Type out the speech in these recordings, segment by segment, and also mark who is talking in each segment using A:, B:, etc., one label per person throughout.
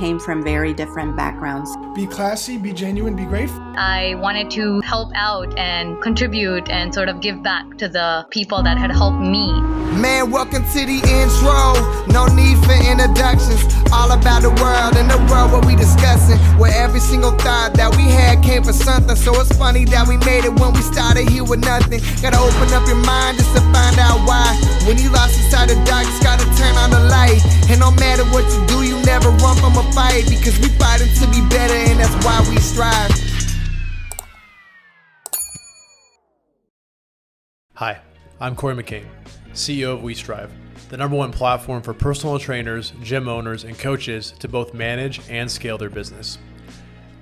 A: came from very different backgrounds.
B: Be classy, be genuine, be grateful.
C: I wanted to help out and contribute and sort of give back to the people that had helped me.
D: Man, welcome to the intro. No need for introductions. All about the world and the world what we discussing. Where every single thought that we had came from something. So it's funny that we made it when we started here with nothing. Gotta open up your mind just to find out why. When you lost inside the dark, just gotta turn on the light. And no matter what you do, you never run from a fight. Because we fighting to be better and that's why we strive.
E: Hi, I'm Corey McCain, CEO of We Strive, the #1 platform for personal trainers, gym owners, and coaches to both manage and scale their business.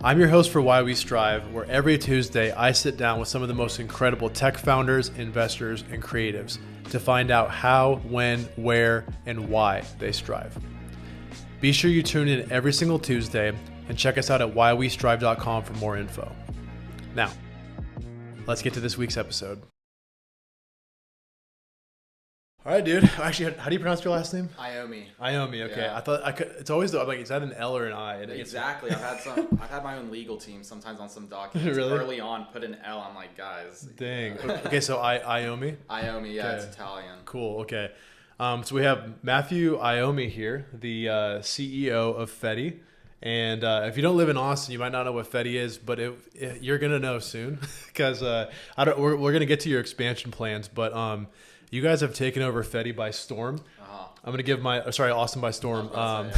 E: I'm your host for Why We Strive, where every Tuesday I sit down with some of the most incredible tech founders, investors, and creatives to find out how, when, where, and why they strive. Be sure you tune in every single Tuesday and check us out at whywestrive.com for more info. Now, let's get to this week's episode. All right, dude. Actually, how do you pronounce your last name?
F: Iommi.
E: Iommi. Okay.
F: Yeah.
E: I thought it's always I'm like, is that an L or an I? And
F: Exactly. I've had my own legal team sometimes on some documents.
E: Really?
F: Early on, put an L. I'm like, guys.
E: Dang. Okay, so Iommi.
F: Iommi. Yeah,
E: Okay.
F: It's Italian.
E: Cool. Okay. So we have Matthew Iommi here, the CEO of Fetii. And if you don't live in Austin, you might not know what Fetii is, but you're gonna know soon because we're gonna get to your expansion plans, but you guys have taken over Fetii by storm.
F: Uh-huh.
E: I'm gonna give Austin by storm. I'm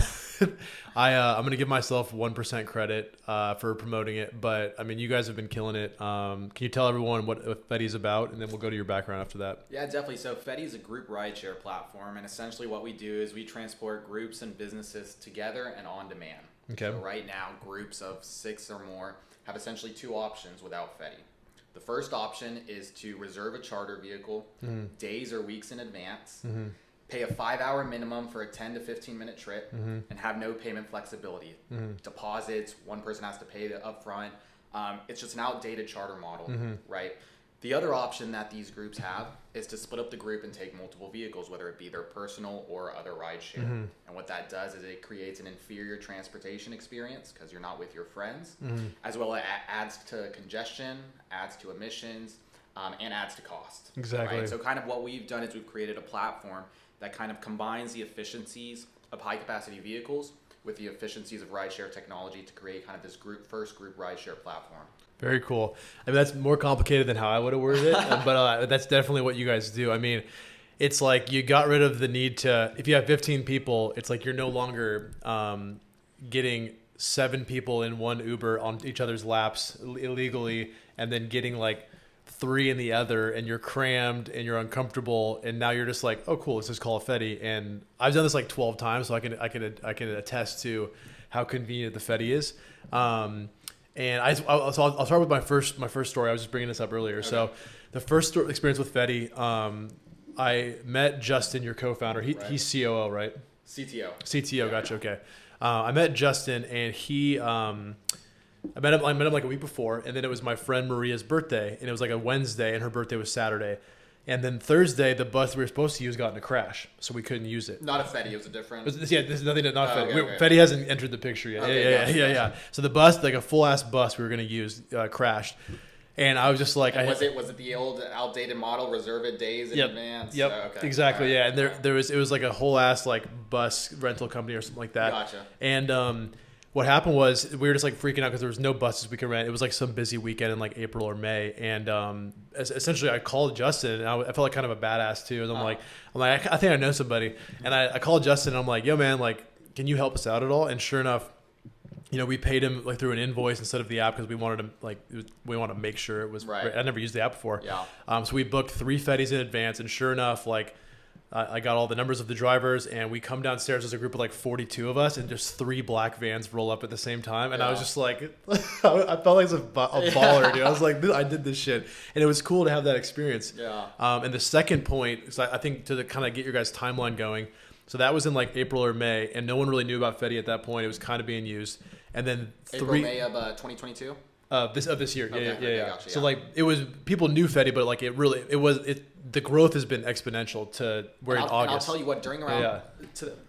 E: gonna give myself 1% credit for promoting it, but I mean, you guys have been killing it. Can you tell everyone what Fetii is about, and then we'll go to your background after that?
F: Yeah, definitely. So Fetii is a group rideshare platform, and essentially what we do is we transport groups and businesses together and on demand.
E: Okay.
F: So right now, groups of 6 or more have essentially 2 options without Fetii. The first option is to reserve a charter vehicle days or weeks in advance, pay a 5-hour minimum for a 10 to 15 minute trip, and have no payment flexibility. Deposits, one person has to pay the upfront. It's just an outdated charter model, right? The other option that these groups have is to split up the group and take multiple vehicles, whether it be their personal or other rideshare. And what that does is it creates an inferior transportation experience because you're not with your friends, as well as adds to congestion, adds to emissions, and adds to cost.
E: Exactly.
F: Right? So kind of what we've done is we've created a platform that kind of combines the efficiencies of high capacity vehicles with the efficiencies of rideshare technology to create kind of this first group rideshare platform.
E: Very cool. I mean, that's more complicated than how I would have worded it, but that's definitely what you guys do. I mean, it's like you got rid of the need to, if you have 15 people, it's like you're no longer getting 7 people in one Uber on each other's laps illegally and then getting like 3 in the other, and you're crammed and you're uncomfortable, and now you're just like, oh cool, let's just call it Fetii. And I've done this like 12 times, so I can attest to how convenient the Fetii is. And I'll start with my first story. I was just bringing this up earlier. Okay. So the first experience with Fetii, I met Justin, your co-founder. He's COO, right? CTO. Yeah. Gotcha. Okay. I met Justin, and I met him like a week before, and then it was my friend Maria's birthday, and it was like a Wednesday, and her birthday was Saturday. And then Thursday, the bus we were supposed to use got in a crash, so we couldn't use it.
F: Not a Fetii, it was a different...
E: This is nothing not Fetii.
F: Okay.
E: Fetii hasn't entered the picture yet.
F: Okay,
E: Yeah. So the bus, like a full-ass bus we were going to use, crashed. And I was just like...
F: Was it the old outdated model, reserve it days in advance?
E: Yep,
F: okay.
E: Exactly, right. Yeah. And it was like a whole-ass like bus rental company or something like that.
F: Gotcha.
E: And what happened was we were just like freaking out because there was no buses we could rent. It was like some busy weekend in like April or May, and essentially I called Justin, and I felt like kind of a badass too. And I'm like, I think I know somebody, and I called Justin, and I'm like, yo man, like, can you help us out at all? And sure enough, you know, we paid him like through an invoice instead of the app because we wanted to make sure it was right. I never used the app before.
F: Yeah.
E: So we booked 3 Fetis in advance, and sure enough, like. I got all the numbers of the drivers, and we come downstairs. There's a group of like 42 of us, and just 3 black vans roll up at the same time. And I was just like, I felt like a baller, dude. I was like, I did this shit, and it was cool to have that experience.
F: Yeah.
E: And the second point, because I think to kind of get your guys' timeline going, so that was in like April or May, and no one really knew about Fetii at that point. It was kind of being used, and then
F: May of 2022.
E: This year, yeah.
F: Gotcha,
E: so like it was, people knew Fetii, but like the growth has been exponential to where in August.
F: And I'll tell you what,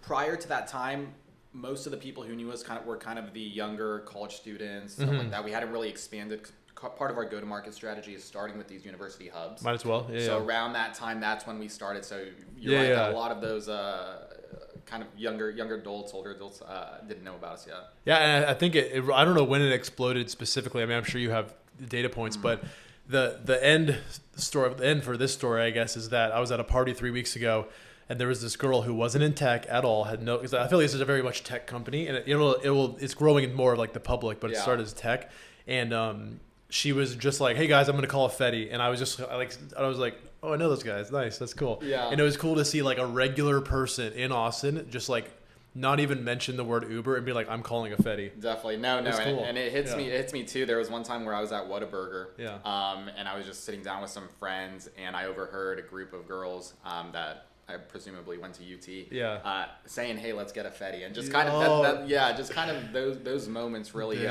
F: prior to that time, most of the people who knew us were kind of the younger college students, stuff like that. We hadn't really expanded. Part of our go-to-market strategy is starting with these university hubs.
E: Might as well.
F: So around that time, that's when we started. So you're right, that a lot of those kind of younger adults, older adults didn't know about us yet.
E: Yeah, and I think I don't know when it exploded specifically. I mean, I'm sure you have data points, but the end for this story, I guess, is that I was at a party 3 weeks ago, and there was this girl who wasn't in tech at all. Because I feel like this is a very much tech company, and it's growing in more of like the public, but it started as tech, and she was just like, "Hey guys, I'm gonna call a Fetii," and I was like, "Oh, I know those guys. Nice, that's cool."
F: Yeah.
E: And it was cool to see like a regular person in Austin just like not even mention the word Uber and be like, "I'm calling a Fetii."
F: Definitely, no,
E: cool.
F: and it hits me. It hits me too. There was one time where I was at Whataburger,
E: Yeah.
F: And I was just sitting down with some friends, and I overheard a group of girls that I presumably went to UT, saying, "Hey, let's get a Fetii," and just kind of just kind of those moments really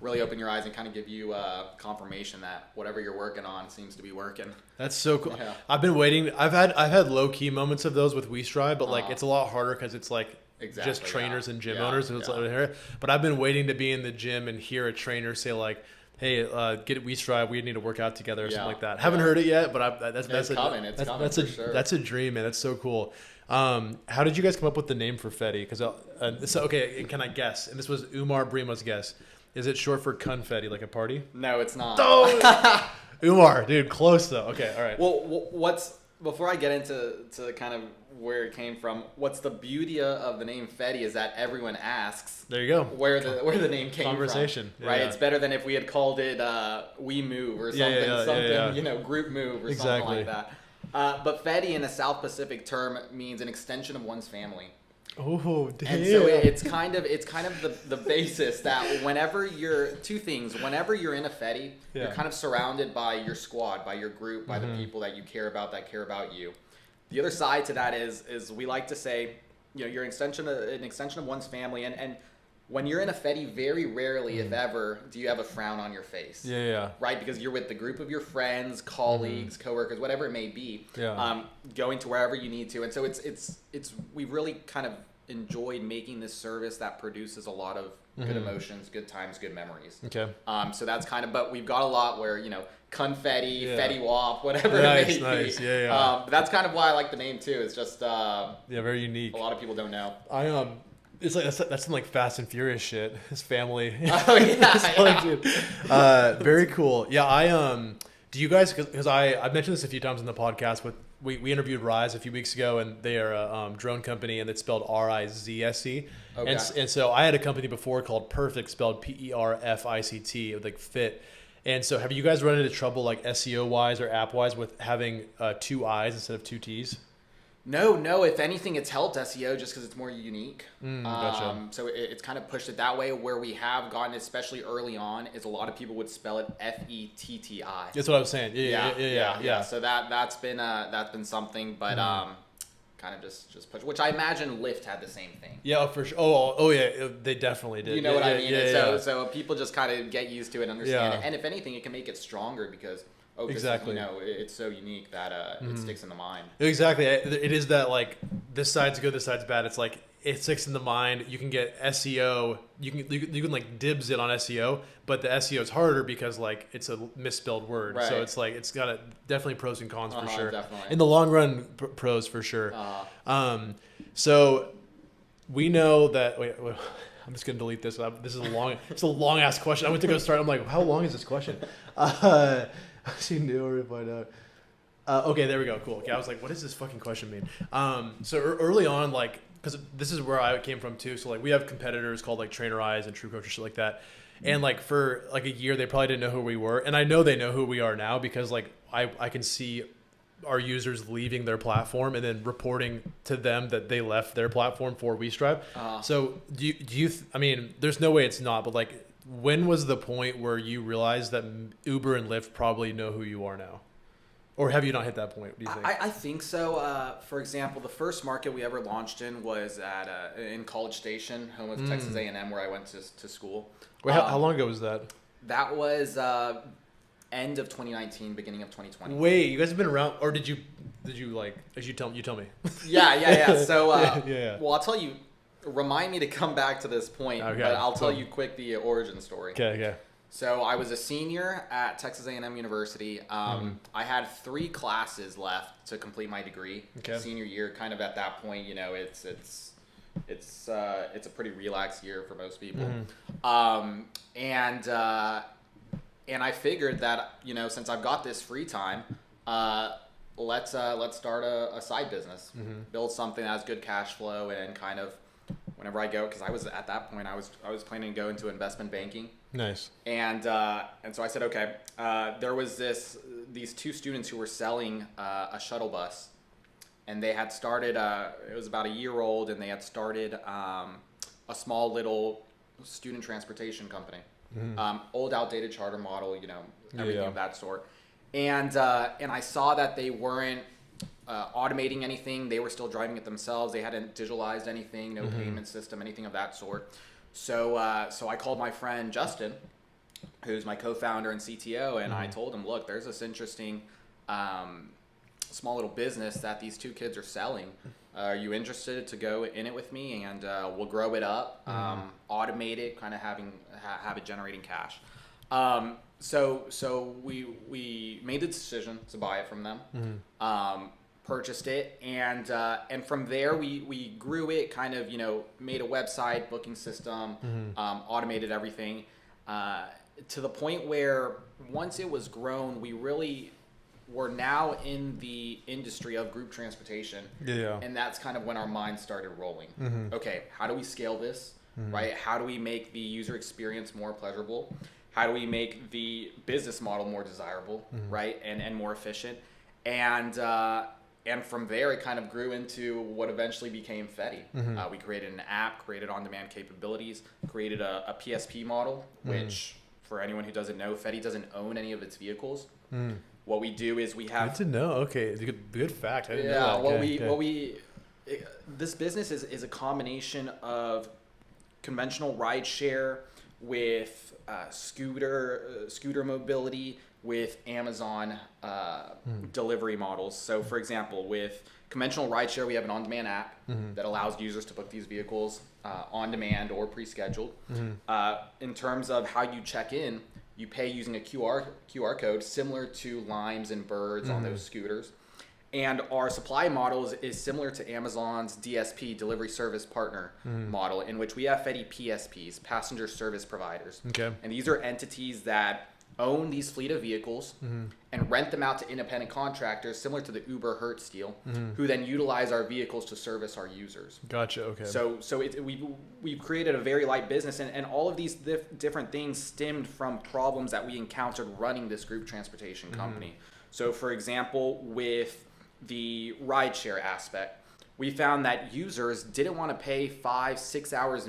F: really open your eyes and kind of give you confirmation that whatever you're working on seems to be working.
E: That's so cool.
F: Yeah.
E: I've been waiting. I've had low key moments of those with WeStrive, but like it's a lot harder because it's like just trainers and gym owners. And it's like, but I've been waiting to be in the gym and hear a trainer say like, "Hey, get WeStrive. We need to work out together," or something like that. Haven't heard it yet, but that's coming. It's coming for sure. That's a dream, man. That's so cool. How did you guys come up with the name for Fetii? Because okay, can I guess? And this was Umar Brima's guess. Is it short for confetti, like a party?
F: No, it's not.
E: Oh! Umar, dude, close though. Okay, all right.
F: Well, before I get into kind of where it came from, what's the beauty of the name Fetii is that everyone asks.
E: There you go.
F: Where the name came
E: Conversation.
F: from. Right. Yeah. It's better than if we had called it We Move or something, Group Move or something like that. But Fetii in a South Pacific term means an extension of one's family.
E: Oh, damn.
F: And so it's kind of the basis that whenever you're in a Fetii, you're kind of surrounded by your squad, by your group, by the people that you care about, that care about you. The other side to that is we like to say, you're an extension of one's family, and when you're in a Fetii, very rarely, if ever, do you have a frown on your face.
E: Yeah.
F: Right, because you're with the group of your friends, colleagues, coworkers, whatever it may be.
E: Yeah.
F: Going to wherever you need to, and so we've really kind of enjoyed making this service that produces a lot of good emotions, good times, good memories.
E: Okay.
F: So that's kind of, but we've got a lot where confetti, Fetii Wap, whatever it may be.
E: Nice. Yeah.
F: But that's kind of why I like the name too. It's just
E: very unique.
F: A lot of people don't know.
E: It's like that's some like Fast and Furious shit. His family.
F: Oh yeah.
E: Dude. Very cool. Yeah, do you guys? Because I've mentioned this a few times in the podcast. We interviewed Rise a few weeks ago, and they are a drone company, and it's spelled RIZSE.
F: Okay.
E: And so I had a company before called Perfect, spelled PERFICT, like fit. And so have you guys run into trouble like SEO wise or app wise with having two I's instead of two T's?
F: No. If anything, it's helped SEO just because it's more unique.
E: Gotcha.
F: So it's kind of pushed it that way. Where we have gotten, especially early on, is a lot of people would spell it FETTI.
E: That's what I was saying. Yeah.
F: So that's been something, but kind of just push. Which I imagine Lyft had the same thing.
E: Yeah, for sure. Oh yeah, they definitely did.
F: You know what I mean?
E: Yeah.
F: So people just kind of get used to it and understand it. And if anything, it can make it stronger because.
E: Exactly.
F: It's so unique that it sticks in the mind.
E: Exactly. It is that like this side's good, this side's bad. It's like it sticks in the mind. You can get SEO. You can like dibs it on SEO, but the SEO is harder because like it's a misspelled word. Right. So it's like it's got definitely pros and cons for sure.
F: Definitely.
E: In the long run, pros for sure. So we know that. Wait, I'm just gonna delete this. This is it's a long ass question. I went to go start. I'm like, how long is this question? She knew or find out. Okay, there we go. Cool. Okay, I was like, what does this fucking question mean? So early on, like, because this is where I came from too. So like, we have competitors called like Trainer Eyes and True Coach and shit like that. And like for like a year, they probably didn't know who we were, and I know they know who we are now because like I can see our users leaving their platform and then reporting to them that they left their platform for WeStrive. So do you? I mean, there's no way it's not, but like. When was the point where you realized that Uber and Lyft probably know who you are now? Or have you not hit that point, do you think?
F: I think so. For example, the first market we ever launched in was in College Station, home of Texas A&M, where I went to school.
E: Wait, how long ago was that?
F: That was end of 2019, beginning of 2020.
E: Wait, you guys have been around, or did you like, as you tell me?
F: Yeah. So,
E: yeah.
F: well, I'll tell you, remind me to come back to this point,
E: Okay,
F: but I'll tell
E: cool.
F: you quick the origin story.
E: Okay.
F: So I was a senior at Texas A&M University. I had 3 classes left to complete my degree.
E: Okay.
F: Senior year, kind of at that point, you know, it's a pretty relaxed year for most people. And I figured that, you know, since I've got this free time, let's start a side business, build something that has good cash flow, and kind of whenever I go, because I was at that point I was planning to go into investment banking.
E: Nice.
F: And so I said, okay. There was these 2 students who were selling a shuttle bus, and they had started. It was about a year old, and they had started a small little student transportation company. Old, outdated charter model, you know, everything of that sort. And I saw that they weren't automating anything. They were still driving it themselves. They hadn't digitalized anything, no payment system, anything of that sort. So I called my friend Justin, who's my co-founder and CTO, and I told him, look, there's this interesting small little business that these 2 kids are selling. Are you interested to go in it with me? And we'll grow it up, automate it, kind of have it generating cash. So we made the decision to buy it from them. Purchased it, and from there we grew it, kind of, you know, made a website, booking system, automated everything, to the point where once it was grown, we really were now in the industry of group transportation. And that's kind of when our minds started rolling. Okay, how do we scale this, right? How do we make the user experience more pleasurable? How do we make the business model more desirable, right, and more efficient? And from there, it kind of grew into what eventually became Fetii. We created an app, created on-demand capabilities, created a PSP model, which, for anyone who doesn't know, Fetii doesn't own any of its vehicles. What we do is we have...
E: Good to know. Okay, it's a good fact. I didn't know that.
F: This business is a combination of conventional rideshare with scooter mobility, with Amazon delivery models. So, for example, with conventional rideshare, we have an on-demand app that allows users to book these vehicles on demand or pre-scheduled. In terms of how you check in, you pay using a QR code similar to Limes and Birds on those scooters. And our supply model is similar to Amazon's DSP, Delivery Service Partner model, in which we have Fetii PSPs, Passenger Service Providers.
E: Okay.
F: And these are entities that own these fleet of vehicles and rent them out to independent contractors, similar to the Uber Hertz deal, who then utilize our vehicles to service our users.
E: Gotcha. Okay.
F: So we've created a very light business, and all of these different things stemmed from problems that we encountered running this group transportation company. So, for example, with the rideshare aspect, we found that users didn't want to pay 5-6 hours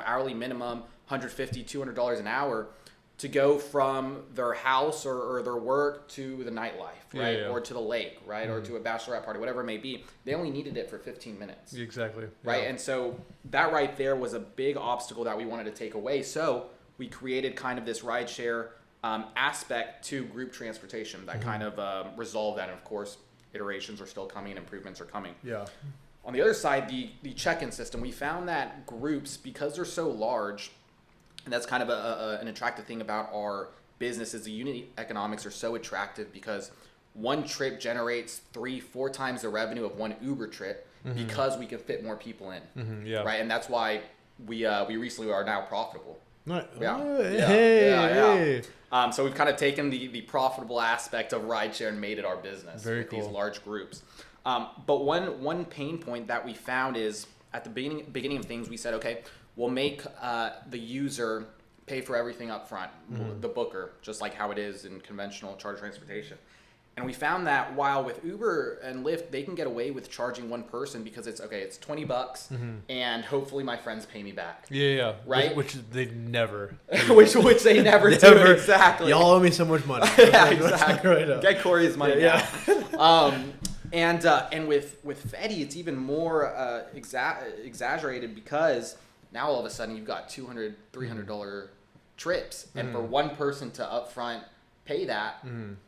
F: hourly minimum, $150, $200 an hour, to go from their house or their work to the nightlife, right? Or to the lake, right? Or to a bachelorette party, whatever it may be. They only needed it for 15 minutes.
E: Exactly.
F: Right?
E: Yeah.
F: And so that right there was a big obstacle that we wanted to take away. So we created kind of this rideshare aspect to group transportation that kind of resolved that. And of course, iterations are still coming, improvements are coming.
E: Yeah.
F: On the other side, the check-in system, we found that groups, because they're so large, and that's kind of an attractive thing about our business, is the unit economics are so attractive because one trip generates 3-4 times the revenue of one Uber trip because we can fit more people in. Right? And that's why we recently are now profitable.
E: Right.
F: Hey. So we've kind of taken the profitable aspect of rideshare and made it our business with these large groups. But one pain point that we found is at the beginning of things, we said, okay, we'll make the user pay for everything up front, the booker, just like how it is in conventional charter transportation. And we found that while with Uber and Lyft, they can get away with charging one person because it's $20 and hopefully my friends pay me back.
E: Yeah.
F: Right?
E: Which they never.
F: which they never do. Exactly.
E: Y'all owe me so much money.
F: Yeah, exactly.
E: Right.
F: Get Corey's money
E: now.
F: And with Fetii, it's even more exaggerated because now all of a sudden you've got $200, $300 trips, and for one person to upfront pay that,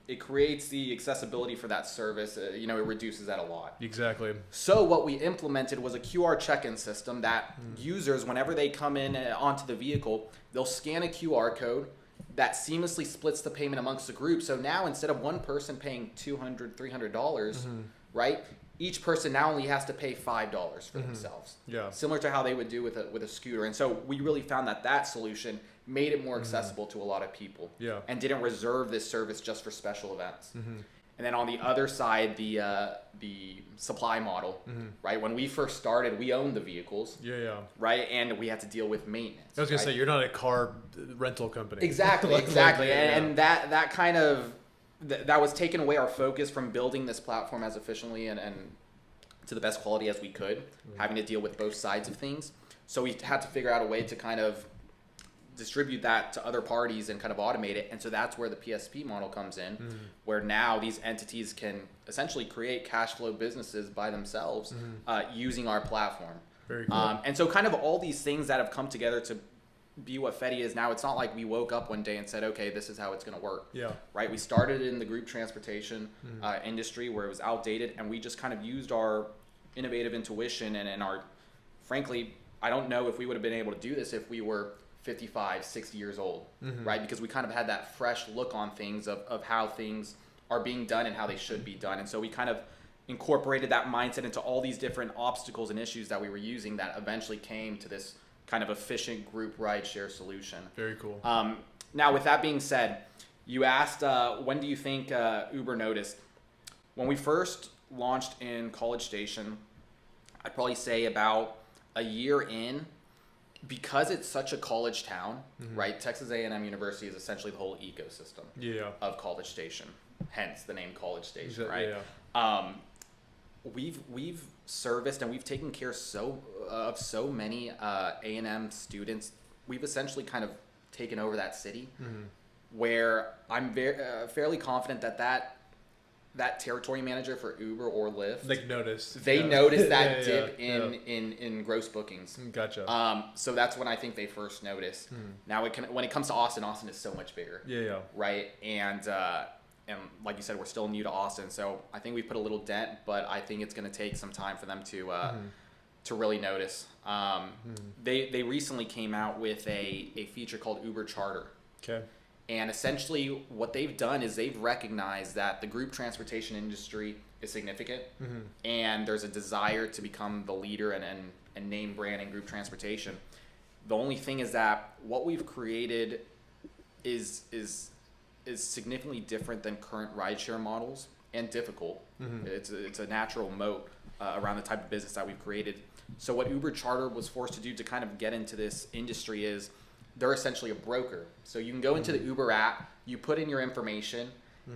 F: it creates the accessibility for that service. It reduces that a lot.
E: Exactly.
F: So what we implemented was a QR check-in system that users, whenever they come in onto the vehicle, they'll scan a QR code that seamlessly splits the payment amongst the group. So now instead of one person paying $200, $300, right? Each person now only has to pay $5 for themselves.
E: Yeah.
F: Similar to how they would do with a scooter. And so we really found that solution made it more accessible to a lot of people.
E: Yeah.
F: And didn't reserve this service just for special events. And then on the other side, the supply model, right? When we first started, we owned the vehicles.
E: Yeah.
F: Right? And we had to deal with maintenance.
E: I was going to say, you're not a car rental company.
F: Exactly. And that kind of, that was taking away our focus from building this platform as efficiently and to the best quality as we could, having to deal with both sides of things. So we had to figure out a way to kind of distribute that to other parties and kind of automate it. And so that's where the PSP model comes in, where now these entities can essentially create cash flow businesses by themselves using our platform.
E: Very cool.
F: And so kind of all these things that have come together to be what Fetii is now. It's not like we woke up one day and said, okay, this is how it's going to work.
E: Yeah.
F: Right. We started in the group transportation industry where it was outdated, and we just kind of used our innovative intuition and our, frankly, I don't know if we would have been able to do this if we were 55, 60 years old, right? Because we kind of had that fresh look on things of how things are being done and how they should be done. And so we kind of incorporated that mindset into all these different obstacles and issues that we were using that eventually came to this kind of efficient group rideshare solution.
E: Very cool.
F: Now, with that being said, you asked, when do you think Uber noticed? When we first launched in College Station, I'd probably say about a year in, because it's such a college town, right? Texas A&M University is essentially the whole ecosystem of College Station, hence the name College Station, right?
E: Yeah.
F: We've serviced and we've taken care of so many A&M students. We've essentially kind of taken over that city, where I'm fairly confident that territory manager for Uber or Lyft,
E: they
F: noticed that dip in gross bookings.
E: Gotcha.
F: So that's when I think they first noticed. Now when it comes to Austin is so much bigger.
E: Yeah.
F: Right. And like you said, we're still new to Austin, so I think we put a little dent, but I think it's going to take some time for them to really notice. They recently came out with a feature called Uber Charter.
E: Okay.
F: And essentially what they've done is they've recognized that the group transportation industry is significant, and there's a desire to become the leader and name brand in group transportation. The only thing is that what we've created is significantly different than current rideshare models and difficult. It's a natural moat around the type of business that we've created. So what Uber Charter was forced to do to kind of get into this industry is they're essentially a broker. So you can go into the Uber app, you put in your information,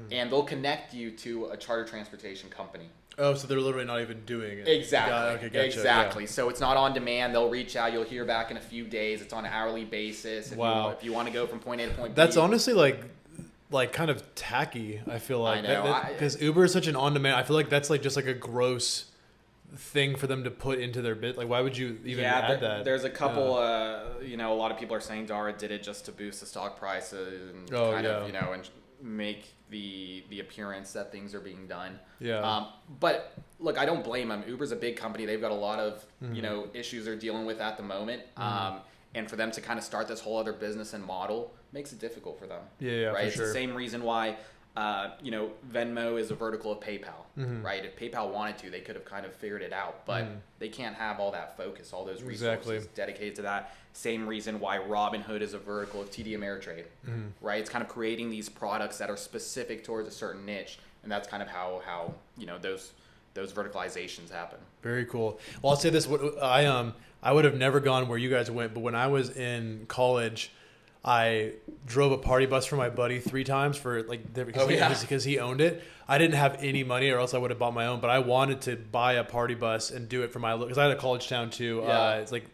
F: and they'll connect you to a charter transportation company.
E: Oh, so they're literally not even doing it.
F: Exactly.
E: Gotcha.
F: Exactly.
E: Yeah.
F: So it's not on demand. They'll reach out. You'll hear back in a few days. It's on an hourly basis. If you want to go from point A to point B.
E: That's honestly like kind of tacky. I feel like
F: I know.
E: Because Uber is such an on-demand. I feel like that's like just like a gross thing for them to put into their bit. Like, why would you even add that?
F: There's a couple. A lot of people are saying Dara did it just to boost the stock prices and and make the appearance that things are being done.
E: Yeah.
F: But look, I don't blame them. Uber's a big company. They've got a lot of issues they're dealing with at the moment. And for them to kind of start this whole other business and model makes it difficult for them.
E: Yeah,
F: right.
E: For
F: It's
E: sure.
F: the same reason why Venmo is a vertical of PayPal, right? If PayPal wanted to, they could have kind of figured it out, but they can't have all that focus, all those resources dedicated to that. Same reason why Robinhood is a vertical of TD Ameritrade, right? It's kind of creating these products that are specific towards a certain niche, and that's kind of how those verticalizations happen.
E: Very cool. Well, I'll say this: I would have never gone where you guys went, but when I was in college, I drove a party bus for my buddy 3 times because he owned it. I didn't have any money, or else I would have bought my own. But I wanted to buy a party bus and do it for because I had a college town too. It's like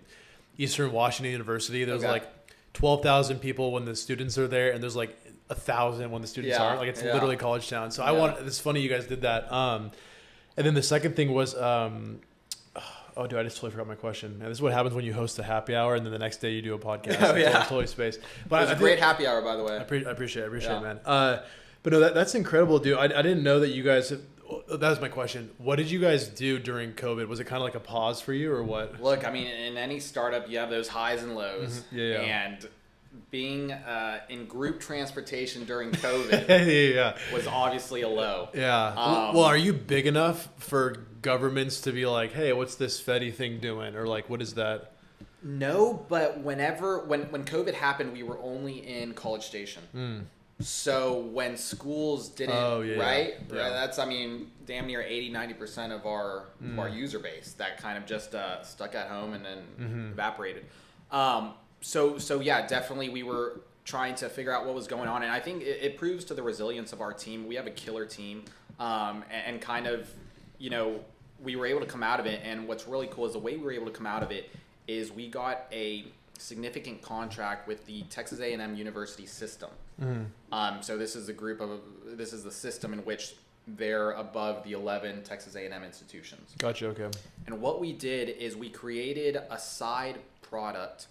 E: Eastern Washington University. There's like 12,000 people when the students are there, and there's like 1,000 when the students aren't. Like it's literally college town. So I wanted. It's funny you guys did that. And then the second thing was Oh, dude, I just totally forgot my question. Man, this is what happens when you host a happy hour and then the next day you do a podcast.
F: Oh, yeah.
E: Totally space.
F: It
E: But
F: was a great happy hour, by the way.
E: I appreciate it,
F: Yeah.
E: man. But no, that's incredible, dude. I didn't know that you guys. That was my question. What did you guys do during COVID? Was it kind of like a pause for you, or what?
F: Look, I mean, in any startup, you have those highs and lows.
E: Mm-hmm. Yeah.
F: And being in group transportation during COVID
E: Yeah.
F: was obviously a low.
E: Yeah. Well, are you big enough for governments to be like, hey, what's this Fetii thing doing? Or like, what is that?
F: No, but when COVID happened, we were only in College Station. So when schools didn't, right?
E: Yeah.
F: That's, I mean, damn near 80-90% of our user base that kind of just stuck at home and then evaporated. So yeah, definitely we were trying to figure out what was going on. And I think it proves to the resilience of our team. We have a killer team, and kind of, you know, we were able to come out of it. And what's really cool is the way we were able to come out of it is we got a significant contract with the Texas A&M University system. So this is the system in which they're above the 11 Texas A&M institutions.
E: Gotcha. Okay.
F: And what we did is we created a side product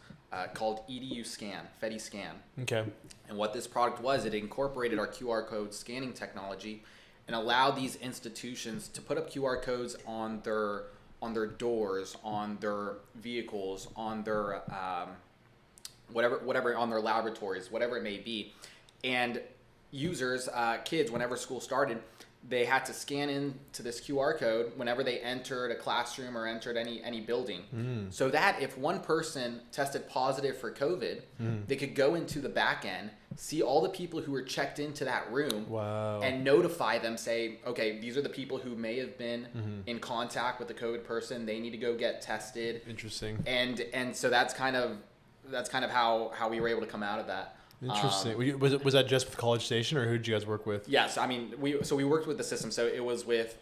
F: called EDU Scan, Fetii Scan.
E: Okay.
F: And what this product was, it incorporated our QR code scanning technology and allowed these institutions to put up QR codes on their doors, on their vehicles, on their whatever, on their laboratories, whatever it may be. And users, kids, whenever school started, they had to scan into this QR code whenever they entered a classroom or entered any building. So that if one person tested positive for COVID, they could go into the back end, see all the people who were checked into that room, and notify them, say, okay, these are the people who may have been in contact with the COVID person. They need to go get tested.
E: Interesting.
F: And so that's kind of how we were able to come out of that.
E: Interesting. Was that just with College Station, or who did you guys work with?
F: Yes, I mean we worked with the system. So it was with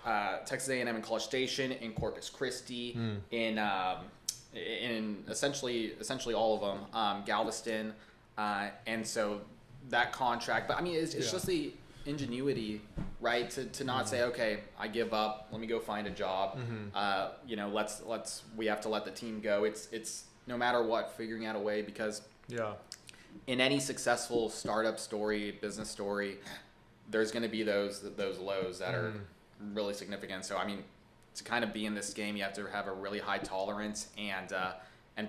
F: Texas A&M in College Station, in Corpus Christi, in essentially all of them, Galveston, and so that contract. But I mean, it's just the ingenuity, right? To not say, okay, I give up. Let me go find a job. You know, we have to let the team go. It's no matter what, figuring out a way, because in any successful startup story, business story, there's going to be those lows that are really significant. So I mean, to kind of be in this game, you have to have a really high tolerance and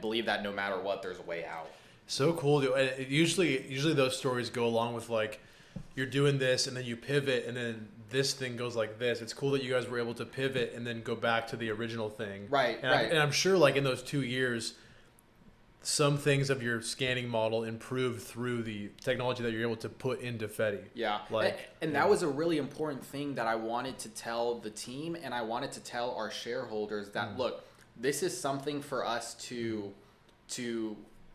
F: believe that no matter what, there's a way out.
E: So cool, dude. Usually those stories go along with like, you're doing this and then you pivot and then this thing goes like this. It's cool that you guys were able to pivot and then go back to the original thing.
F: Right.
E: And I'm sure like in those 2 years, some things of your scanning model improved through the technology that you're able to put into Fetii.
F: Yeah. And that was a really important thing that I wanted to tell the team, and I wanted to tell our shareholders that, look, this is something for us to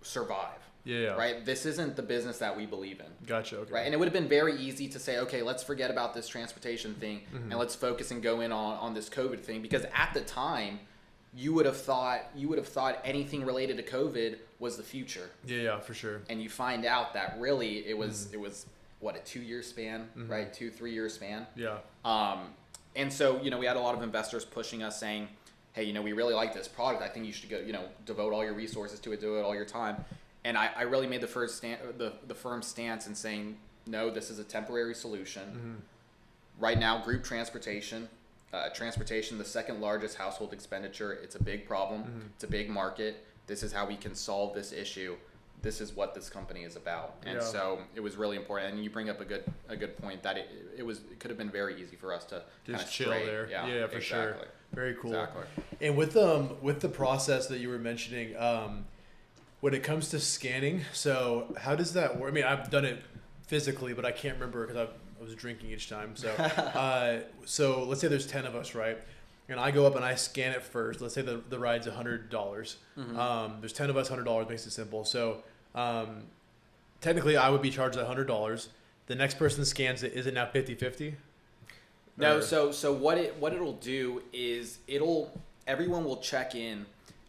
F: survive.
E: Yeah.
F: Right? This isn't the business that we believe in.
E: Gotcha. Okay.
F: Right? And it would have been very easy to say, okay, let's forget about this transportation thing and let's focus and go in on this COVID thing, because at the time, you would have thought anything related to COVID was the future.
E: Yeah, for sure.
F: And you find out that really it was what, a 2-year span, right? 2-3 year span.
E: Yeah.
F: And so, you know, we had a lot of investors pushing us saying, hey, you know, we really like this product. I think you should go, you know, devote all your resources to it, do it all your time. And I really made the firm stance in saying, no, this is a temporary solution. Right now, group transportation, the second largest household expenditure. It's a big problem. It's a big market. This is how we can solve this issue. This is what this company is about. And so it was really important. And you bring up a good point that it could have been very easy for us to
E: just chill there. Yeah, for sure. Very cool.
F: Exactly.
E: And with the process that you were mentioning, when it comes to scanning, so how does that work? I mean, I've done it physically, but I can't remember because I was drinking each time. So, so let's say there's 10 of us, right? And I go up and I scan it first. Let's say the ride's $100. There's 10 of us, $100, makes it simple. So, technically I would be charged $100. The next person scans it. Is it now 50-50?
F: No. So what it'll do is everyone will check in.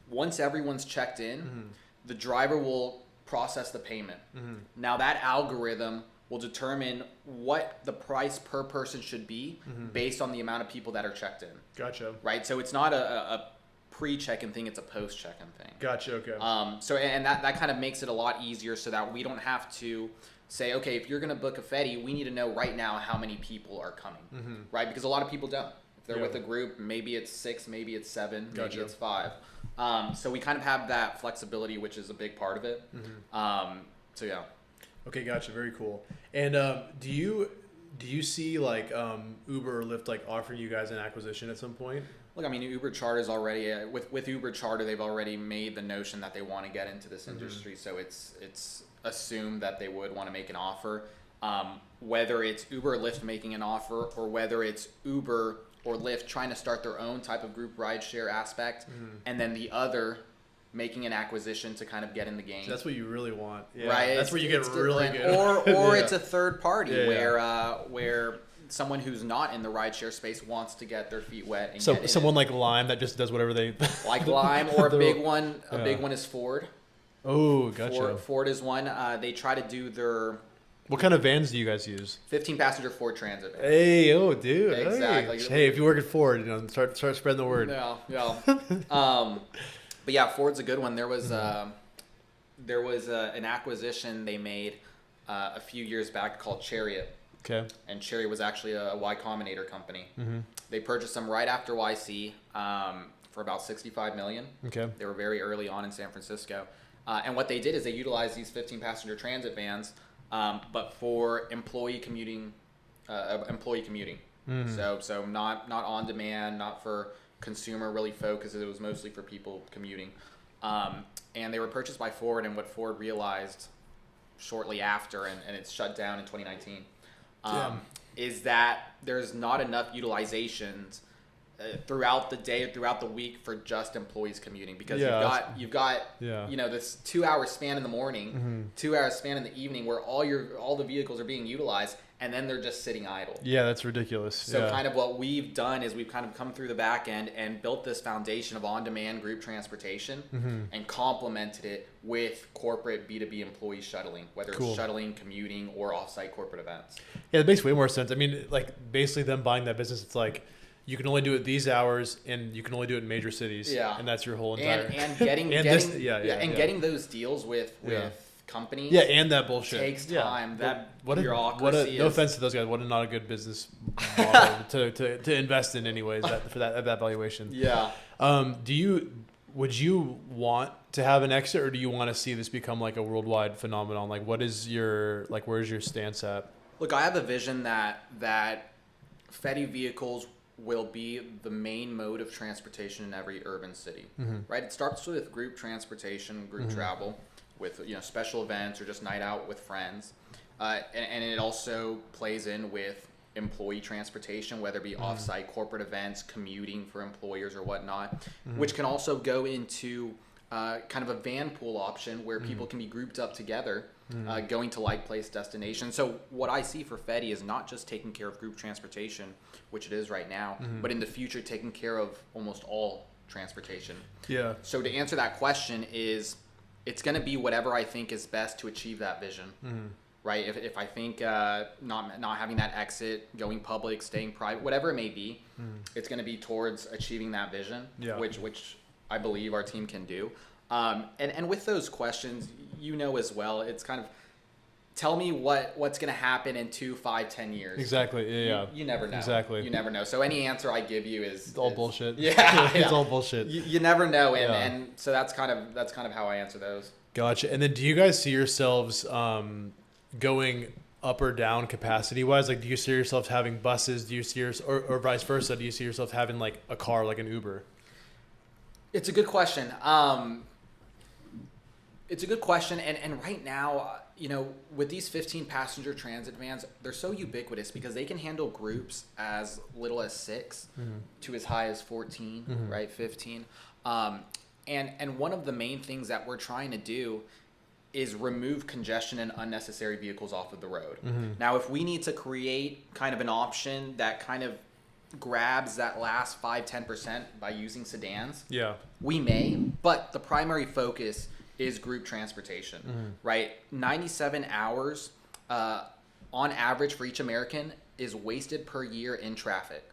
F: Once everyone's checked in, the driver will process the payment. Now that algorithm will determine what the price per person should be based on the amount of people that are checked in.
E: Gotcha.
F: Right? So it's not a pre-check-in thing, it's a post-check-in thing.
E: Gotcha. Okay.
F: So and that kind of makes it a lot easier so that we don't have to say, okay, if you're going to book a Fetii, we need to know right now how many people are coming, right? Because a lot of people don't. If they're with a group, maybe it's 6, maybe it's 7, maybe it's 5. So we kind of have that flexibility, which is a big part of it. So yeah.
E: Okay, gotcha. Very cool. And do you see like Uber or Lyft like offering you guys an acquisition at some point?
F: Look, I mean, Uber Charter's already with Uber Charter, they've already made the notion that they want to get into this industry. So it's assumed that they would want to make an offer. Whether it's Uber or Lyft making an offer, or whether it's Uber or Lyft trying to start their own type of group rideshare aspect, and then the other making an acquisition to kind of get in the game.
E: So that's what you really want,
F: right?
E: That's where you get really good.
F: Or it's a third party where someone who's not in the rideshare space wants to get their feet wet. And
E: so someone like Lime that just does whatever they
F: like Lime, or a big one. A big one is Ford.
E: Oh, gotcha.
F: Ford is one. They try to do their.
E: What kind of vans do you guys use?
F: 15-passenger Ford Transit van.
E: Hey, oh, dude.
F: Exactly.
E: Hey, if you work at Ford, start spreading the word.
F: Yeah. But yeah, Ford's a good one. There was an acquisition they made a few years back called Chariot.
E: Okay.
F: And Chariot was actually a Y Combinator company. They purchased them right after YC for about $65 million.
E: Okay.
F: They were very early on in San Francisco. And what they did is they utilized these 15-passenger transit vans, but for employee commuting. So not on demand, not for consumer really focused. It was mostly for people commuting. And they were purchased by Ford, and what Ford realized shortly after, and it's shut down in 2019, is that there's not enough utilizations throughout the day, throughout the week for just employees commuting, because you've got this 2-hour span in the morning, 2-hour span in the evening where all the vehicles are being utilized, and then they're just sitting idle.
E: Yeah, that's ridiculous.
F: So kind of what we've done is we've kind of come through the back end and built this foundation of on-demand group transportation and complemented it with corporate B2B employee shuttling, whether it's shuttling, commuting, or off-site corporate events.
E: Yeah, it makes way more sense. I mean, like basically them buying that business, it's like you can only do it these hours, and you can only do it in major cities. Yeah, and that's your whole entire
F: and getting those deals with companies.
E: Yeah, and that bullshit
F: takes time.
E: No offense to those guys. What a not a good business model to invest in, anyways. For that valuation.
F: Yeah.
E: Would you want to have an exit, or do you want to see this become like a worldwide phenomenon? Like, where's your stance at?
F: Look, I have a vision that Fetii vehicles will be the main mode of transportation in every urban city. Right? It starts with group transportation, group travel, with special events or just night out with friends, and it also plays in with employee transportation, whether it be off-site corporate events, commuting for employers or whatnot, which can also go into kind of a van pool option where people can be grouped up together, going to like place destinations. So what I see for Fetii is not just taking care of group transportation, which it is right now, but in the future taking care of almost all transportation. Yeah. So to answer that question is, it's going to be whatever I think is best to achieve that vision. Right? If I think not having that exit, going public, staying private, whatever it may be, it's going to be towards achieving that vision, which I believe our team can do. And with those questions, as well, it's kind of tell me what's going to happen in 2, 5, 10 years.
E: Exactly. Yeah.
F: You never know.
E: Exactly.
F: You never know. So any answer I give you is
E: all bullshit.
F: Yeah.
E: It's all bullshit.
F: You never know, and so that's kind of how I answer those.
E: Gotcha. And then do you guys see yourselves going up or down capacity wise? Like, do you see yourself having buses? Do you see or vice versa? Do you see yourself having like a car, like an Uber?
F: It's a good question. And right now, with these 15-passenger transit vans, they're so ubiquitous because they can handle groups as little as 6 to as high as 14, right, 15. And one of the main things that we're trying to do is remove congestion and unnecessary vehicles off of the road. Now, if we need to create kind of an option that kind of grabs that last 5-10% by using sedans, we may, but the primary focus is group transportation, right? 97 hours on average for each American is wasted per year in traffic.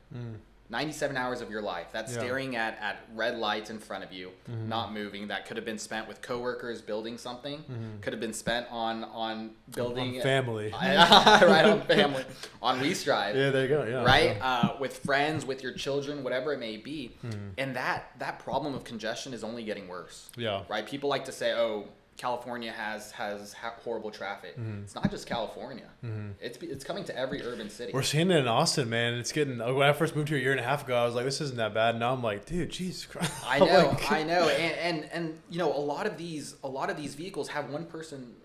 F: 97 hours of your life. That's staring at red lights in front of you, not moving. That could have been spent with coworkers building something. Could have been spent on building
E: family.
F: Right, on family, on lease drive.
E: Yeah, there you go. Yeah,
F: right, with friends, with your children, whatever it may be. And that problem of congestion is only getting worse.
E: Yeah.
F: Right. People like to say, "Oh, California has horrible traffic." It's not just California. It's coming to every urban city.
E: We're seeing it in Austin, man. It's getting. When I first moved here a year and a half ago, I was like, "This isn't that bad." Now I'm like, "Dude, Jesus Christ!"
F: I know, I know, and you know, a lot of these vehicles have one person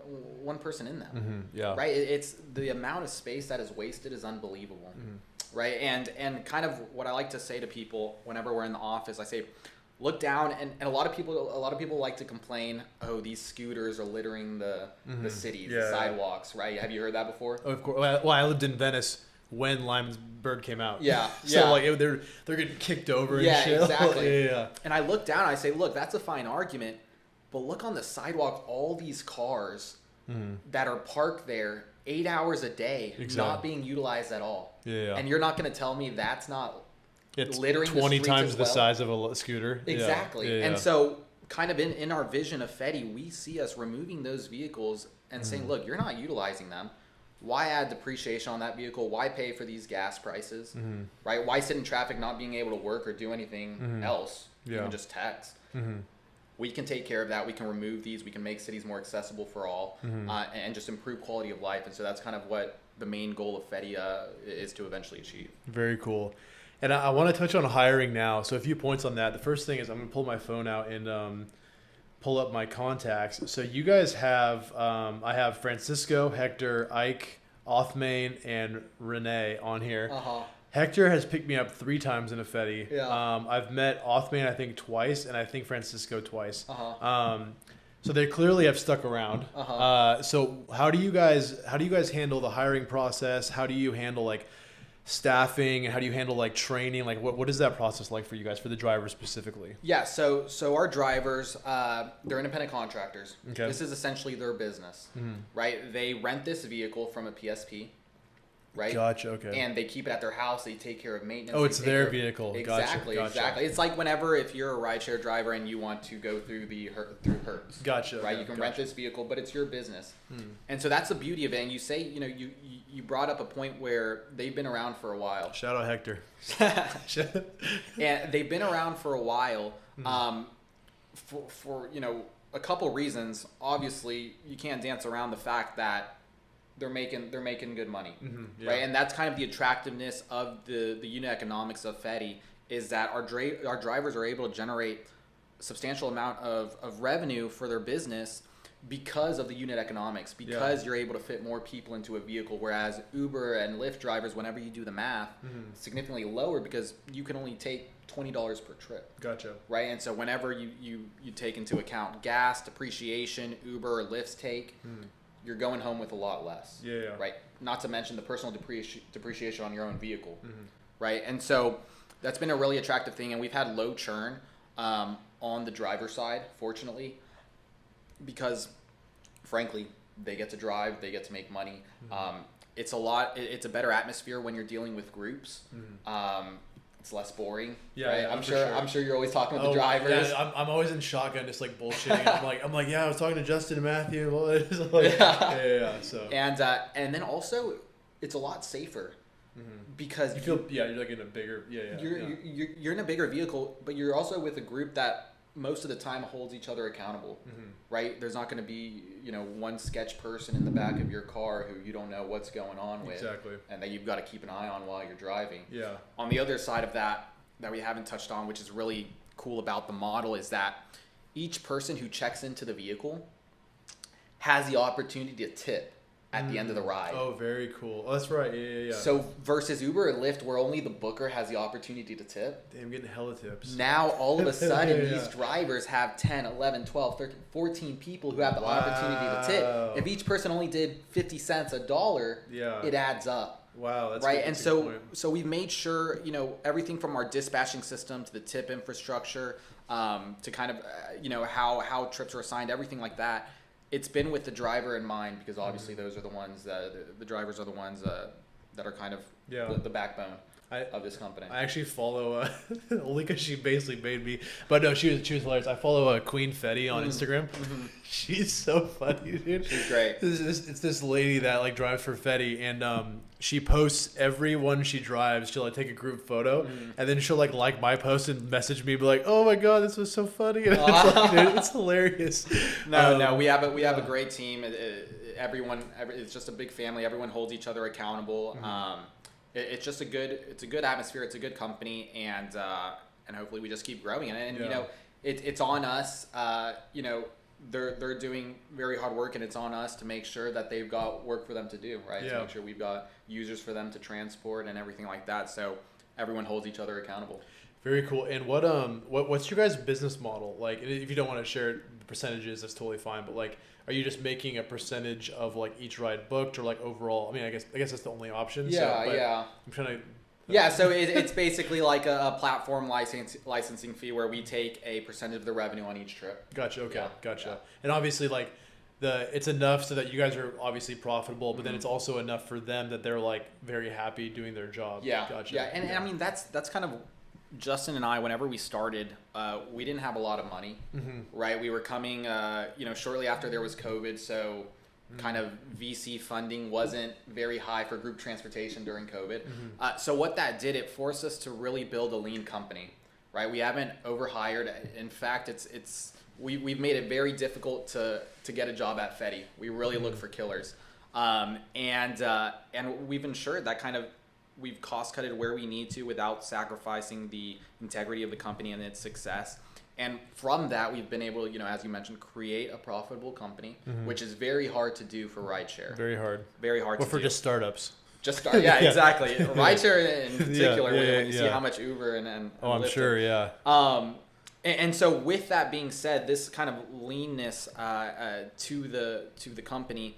F: in them.
E: Yeah.
F: Right. It's the amount of space that is wasted is unbelievable. Right. And kind of what I like to say to people whenever we're in the office, I say, look down, and a lot of people like to complain, oh, these scooters are littering the cities, the sidewalks, right? Have you heard that before?
E: Oh, of course. Well, I lived in Venice when Lyman's Bird came out.
F: Yeah.
E: So like they're getting kicked over and shit.
F: Exactly.
E: Yeah.
F: And I look down and I say, look, that's a fine argument, but look on the sidewalk, all these cars that are parked there 8 hours a day, not being utilized at all.
E: Yeah.
F: And you're not going to tell me that's not
E: It's
F: littering
E: 20
F: the
E: times
F: as
E: the
F: well?
E: size of a scooter.
F: Exactly.
E: Yeah.
F: And so kind of in our vision of Fetii, we see us removing those vehicles and saying, look, you're not utilizing them. Why add depreciation on that vehicle? Why pay for these gas prices? Right? Why sit in traffic not being able to work or do anything else? Even just text. We can take care of that. We can remove these. We can make cities more accessible for all and just improve quality of life. And so that's kind of what the main goal of Fetii is to eventually achieve.
E: Very cool. And I want to touch on hiring now. So a few points on that. The first thing is I'm going to pull my phone out and pull up my contacts. So you guys have, I have Francisco, Hector, Ike, Othmane, and Renee on here. Hector has picked me up 3 times in a Fetii.
F: Yeah.
E: I've met Othmane, I think, twice, and I think Francisco twice. So they clearly have stuck around. So how do you guys handle the hiring process? How do you handle like staffing, and how do you handle like training? Like what is that process like for you guys, for the drivers specifically?
F: Yeah, so our drivers, they're independent contractors.
E: Okay.
F: This is essentially their business, right? They rent this vehicle from a PSP, right?
E: Gotcha. Okay.
F: And they keep it at their house. They take care of maintenance.
E: Oh,
F: they
E: it's
F: take
E: their
F: care of-
E: vehicle.
F: Exactly,
E: Gotcha.
F: exactly. It's like whenever if you're a rideshare driver and you want to go through through Hertz.
E: Gotcha.
F: Right,
E: Okay,
F: you can rent this vehicle, but it's your business. And so that's the beauty of it. And you say, you brought up a point where they've been around for a while.
E: Shout out Hector.
F: And they've been around for a while for a couple reasons. Obviously, you can't dance around the fact that they're making good money, right? And that's kind of the attractiveness of the unit economics of Fetii, is that our drivers are able to generate a substantial amount of revenue for their business because of the unit economics, because you're able to fit more people into a vehicle, whereas Uber and Lyft drivers, whenever you do the math, significantly lower because you can only take $20 per trip.
E: Gotcha.
F: Right, and so whenever you take into account gas, depreciation, Uber or Lyft's take, you're going home with a lot less.
E: Yeah.
F: Right, not to mention the personal depreciation on your own vehicle. Right, and so that's been a really attractive thing, and we've had low churn on the driver side, fortunately, because frankly they get to drive, they get to make money. It's a better atmosphere when you're dealing with groups. It's less boring. Right? I'm sure you're always talking with the drivers.
E: Yeah, I'm always in shotgun, just like bullshitting. I'm like, yeah, I was talking to Justin and Matthew. Well, it's like, so
F: and then also it's a lot safer because
E: you feel you're like in a bigger
F: you're in a bigger vehicle, but you're also with a group that most of the time holds each other accountable. Right? There's not going to be one sketch person in the back of your car who you don't know what's going on with, and that you've got to keep an eye on while you're driving. On the other side of that we haven't touched on, which is really cool about the model, is that each person who checks into the vehicle has the opportunity to tip at the end of the ride.
E: Oh, very cool. Oh, that's right. Yeah.
F: So versus Uber and Lyft, where only the booker has the opportunity to tip.
E: Damn, getting hella tips.
F: Now, all of a sudden, these drivers have 10, 11, 12, 13, 14 people who have the opportunity to tip. If each person only did 50 cents, $1, it adds up.
E: Wow, that's
F: right. And so we've made sure, everything from our dispatching system to the tip infrastructure, to kind of, how trips are assigned, everything like that. It's been with the driver in mind, because obviously those are the ones that the drivers are the ones that are kind of the backbone. of this company.
E: I actually follow only because she basically made me. But no, she was hilarious. I follow Queen Fetii on Instagram. She's so funny, dude.
F: She's great.
E: It's this lady that like drives for Fetii, and she posts every one she drives. She'll like take a group photo, and then she'll like my post and message me, be like, "Oh my god, this was so funny!" And it's like, dude, it's hilarious.
F: No, we have a great team. It's just a big family. Everyone holds each other accountable. It's just a good atmosphere. It's a good company, and hopefully we just keep growing. And you know, it's on us. You know, they're doing very hard work, and it's on us to make sure that they've got work for them to do, right?
E: Yeah.
F: To make sure we've got users for them to transport and everything like that. So everyone holds each other accountable.
E: Very cool. And what's your guys' business model? Like, if you don't want to share the percentages, that's totally fine. But like, are you just making a percentage of like each ride booked, or like overall? I mean, I guess that's the only option.
F: Yeah,
E: so,
F: yeah.
E: I'm trying to.
F: Yeah, so it's basically like a platform licensing fee where we take a percentage of the revenue on each trip.
E: Gotcha. Okay.
F: Yeah,
E: Gotcha.
F: yeah.
E: And obviously, like, it's enough so that you guys are obviously profitable, but then it's also enough for them that they're like very happy doing their job.
F: Yeah.
E: Gotcha.
F: Yeah, and I mean that's kind of Justin and I. Whenever we started, we didn't have a lot of money, right? We were coming, shortly after there was COVID, so kind of VC funding wasn't very high for group transportation during COVID. So what that did, it forced us to really build a lean company, right? We haven't overhired. In fact, we've made it very difficult to get a job at Fetii. We really look for killers, and we've ensured that kind of we've cost cutted where we need to without sacrificing the integrity of the company and its success. And from that, we've been able to, as you mentioned, create a profitable company, which is very hard to do for rideshare.
E: Very hard.
F: Very hard to do.
E: Or for just startups.
F: Just start. Yeah,
E: Yeah.
F: exactly. Rideshare in particular, when you see
E: yeah.
F: how much Uber and
E: Oh, I'm
F: Lyft
E: sure. Yeah.
F: and so with that being said, this kind of leanness to the company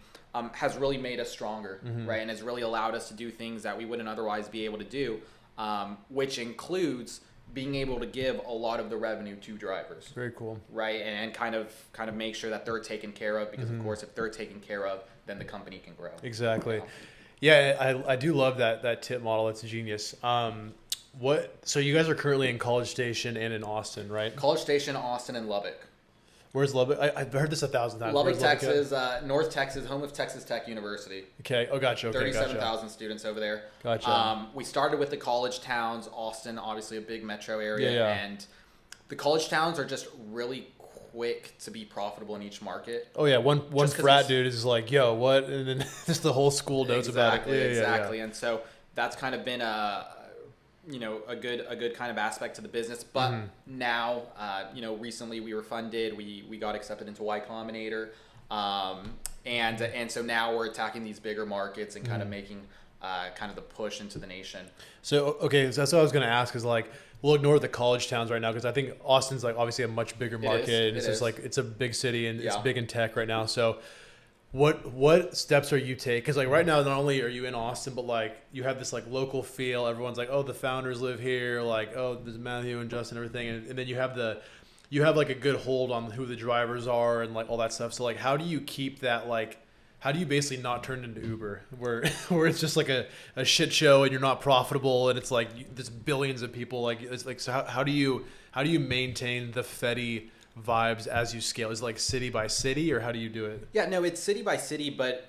F: has really made us stronger, right? And has really allowed us to do things that we wouldn't otherwise be able to do, which includes being able to give a lot of the revenue to drivers.
E: Very cool.
F: Right, and kind of make sure that they're taken care of, because of course if they're taken care of, then the company can grow.
E: Exactly. Yeah, I do love that tip model. It's genius. So you guys are currently in College Station and in Austin, right?
F: College Station, Austin, and Lubbock.
E: Where's Lubbock? I've heard this 1,000 times.
F: Lubbock,
E: Where's Lubbock
F: Texas, North Texas, home of Texas Tech University.
E: Okay. Oh, gotcha. Okay,
F: 37,000 students over there.
E: Gotcha.
F: We started with the college towns. Austin, obviously a big metro area,
E: Yeah.
F: and the college towns are just really quick to be profitable in each market.
E: Oh yeah, one
F: Just 'cause
E: frat
F: it's-
E: dude is like, "Yo, what?" And then just the whole school knows about it.
F: Exactly. And so that's kind of been a good kind of aspect to the business. But now, recently we were funded. We got accepted into Y Combinator, and so now we're attacking these bigger markets and kind of making kind of the push into the nation.
E: So okay, so that's what I was gonna ask. Is like, we'll ignore the college towns right now because I think Austin's like obviously a much bigger market. And it's just like it's a big city and it's big in tech right now. So what steps are you taking? Because like right now, not only are you in Austin, but like you have this like local feel. Everyone's like, oh, the founders live here. Like, oh, there's Matthew and Justin and everything. And then you have like a good hold on who the drivers are and like all that stuff. So like, how do you keep that like? How do you basically not turn into Uber, where it's just like a shit show and you're not profitable and it's like there's billions of people, like it's like, so how do you maintain the Fetii vibes as you scale? Is it like city by city, or how do you do it?
F: Yeah, no, it's city by city, but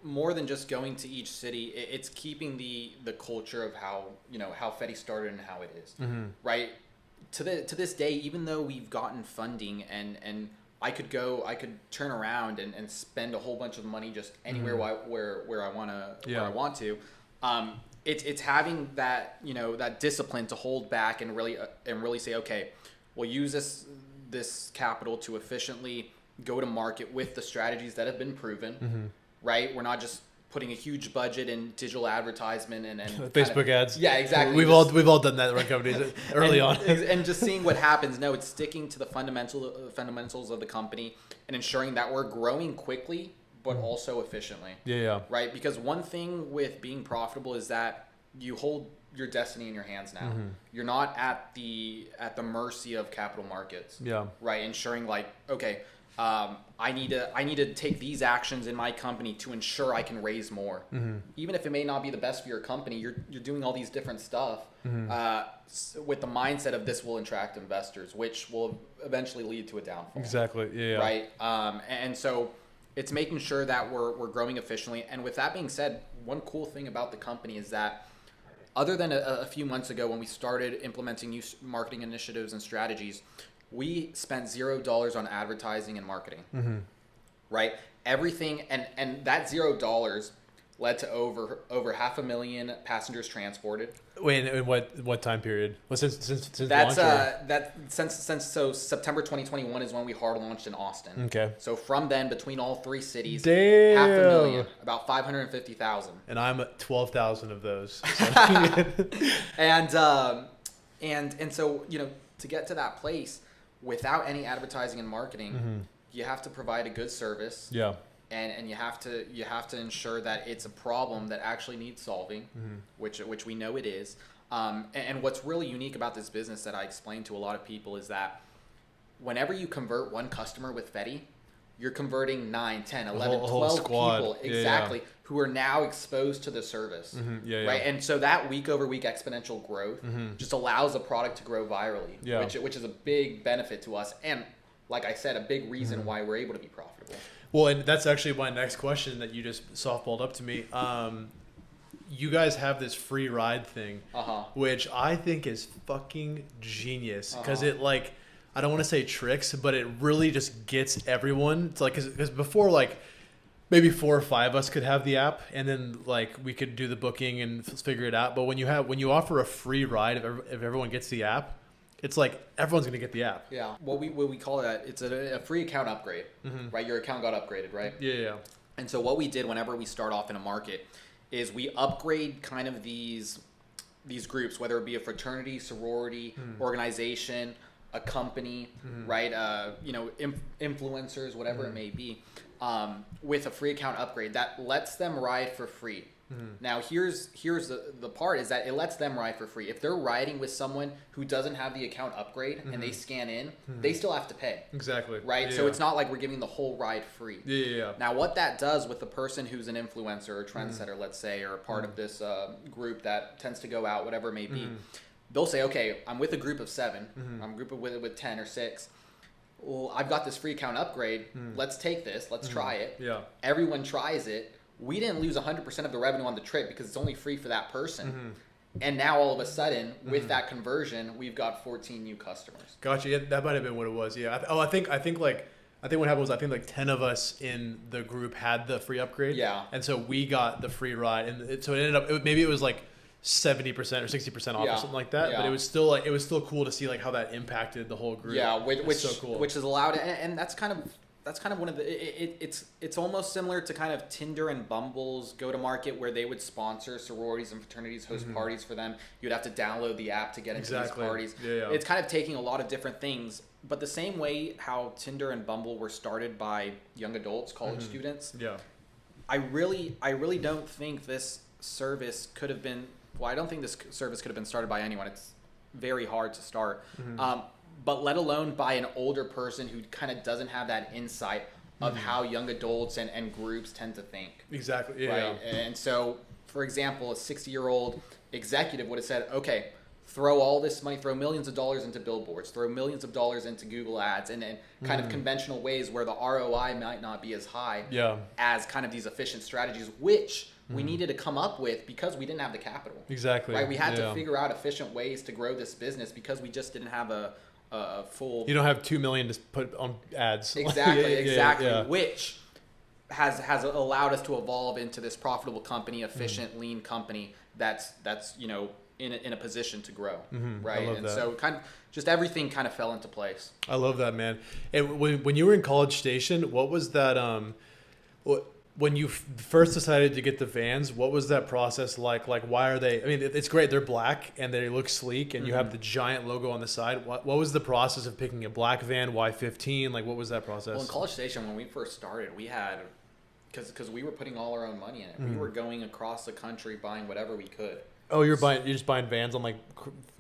F: more than just going to each city, it's keeping the culture of how Fetii started and how it is, right? To this day, even though we've gotten funding and I could turn around and spend a whole bunch of money just anywhere where I want to. It's having that that discipline to hold back and really say, okay, we'll use this capital to efficiently go to market with the strategies that have been proven. Right? We're not just putting a huge budget in digital advertisement and
E: Facebook ads.
F: Yeah, exactly.
E: We've all done that in our companies early on.
F: And just seeing what happens. No, it's sticking to the fundamentals of the company and ensuring that we're growing quickly but also efficiently.
E: Yeah.
F: Right? Because one thing with being profitable is that you hold your destiny in your hands now. You're not at the mercy of capital markets.
E: Yeah.
F: Right? Ensuring like, okay, I need to take these actions in my company to ensure I can raise more. Even if it may not be the best for your company, you're doing all these different stuff with the mindset of this will attract investors, which will eventually lead to a downfall.
E: Exactly. Yeah.
F: Right. And so it's making sure that we're growing efficiently. And with that being said, one cool thing about the company is that other than a few months ago when we started implementing new marketing initiatives and strategies, we spent $0 on advertising and marketing, right? Everything, and that $0 led to over 500,000 passengers transported.
E: Wait, in what time period? Well, since
F: That's
E: launch,
F: so September 2021 is when we hard launched in Austin.
E: Okay.
F: So from then, between all three cities,
E: Damn.
F: 500,000, about 550,000.
E: and I'm at 12,000 of those.
F: And so, you know, to get to that place without any advertising and marketing, you have to provide a good service.
E: Yeah.
F: And you have to ensure that it's a problem that actually needs solving, which we know it is. And what's really unique about this business that I explain to a lot of people is that whenever you convert one customer with Fetii, you're converting 9, 10, 11, 12 people exactly who are now exposed to the service. Right? And so that week over week exponential growth just allows the product to grow virally, which is a big benefit to us. And like I said, a big reason why we're able to be profitable.
E: Well, and that's actually my next question that you just softballed up to me. You guys have this free ride thing, which I think is fucking genius because it like, I don't want to say tricks, but it really just gets everyone to like, because before like maybe 4 or 5 of us could have the app and then like we could do the booking and figure it out. But when you offer a free ride, if everyone gets the app, it's like everyone's going to get the app.
F: Yeah. What we call it, it's a free account upgrade, right? Your account got upgraded, right?
E: Yeah.
F: And so what we did whenever we start off in a market is we upgrade kind of these groups, whether it be a fraternity, sorority, organization, a company, right? You know, influencers, whatever it may be, with a free account upgrade that lets them ride for free. Now, here's the part is that it lets them ride for free. If they're riding with someone who doesn't have the account upgrade and they scan in, they still have to pay.
E: Exactly.
F: Right?
E: Yeah.
F: So it's not like we're giving the whole ride free.
E: Yeah.
F: Now, what that does with the person who's an influencer or trendsetter, let's say, or a part of this group that tends to go out, whatever it may be, they'll say, okay, I'm with a group of 7. I'm grouped with 10 or 6. Well, I've got this free account upgrade. Let's take this. Let's try it.
E: Yeah.
F: Everyone tries it. We didn't lose 100% of the revenue on the trip because it's only free for that person. And now all of a sudden, with that conversion, we've got 14 new customers.
E: Gotcha. Yeah, that might have been what it was. Yeah. I think what happened was I think like 10 of us in the group had the free upgrade.
F: Yeah.
E: And so we got the free ride, and so it ended up maybe it was like 70% or 60% off or something like that.
F: Yeah.
E: But it was still cool to see like how that impacted the whole group.
F: Yeah, which
E: so cool.
F: Which is allowed, and that's kind of one of the it's almost similar to kind of Tinder and Bumble's go to market where they would sponsor sororities and fraternities, host parties for them. You'd have to download the app to get into these parties.
E: Yeah.
F: It's kind of taking a lot of different things, but the same way how Tinder and Bumble were started by young adults, college students.
E: Yeah.
F: I really don't think this service could have been. Well, I don't think this service could have been started by anyone. It's very hard to start. But let alone by an older person who kind of doesn't have that insight of how young adults and groups tend to think.
E: Exactly. Yeah.
F: Right. And so, for example, a 60-year-old executive would have said, okay, throw all this money, throw millions of dollars into billboards, throw millions of dollars into Google ads and kind of conventional ways where the ROI might not be as high as kind of these efficient strategies, which we needed to come up with because we didn't have the capital.
E: Exactly.
F: Right. We had to figure out efficient ways to grow this business because we just didn't have a full.
E: You don't have $2 million to put on ads.
F: Exactly. Yeah. Which has allowed us to evolve into this profitable company, efficient, lean company that's in a position to grow. Right.
E: I love
F: and
E: that.
F: so kind of just everything kind of fell into place.
E: I love that, man. And when you were in College Station, what was that? When you first decided to get the vans, what was that process like? Like, why are they? I mean, it's great. They're black and they look sleek, and you have the giant logo on the side. What was the process of picking a black van? Why 15? Like, what was that process?
F: Well, in College Station, when we first started, we had because we were putting all our own money in it. We were going across the country buying whatever we could.
E: Oh, you're just buying vans on like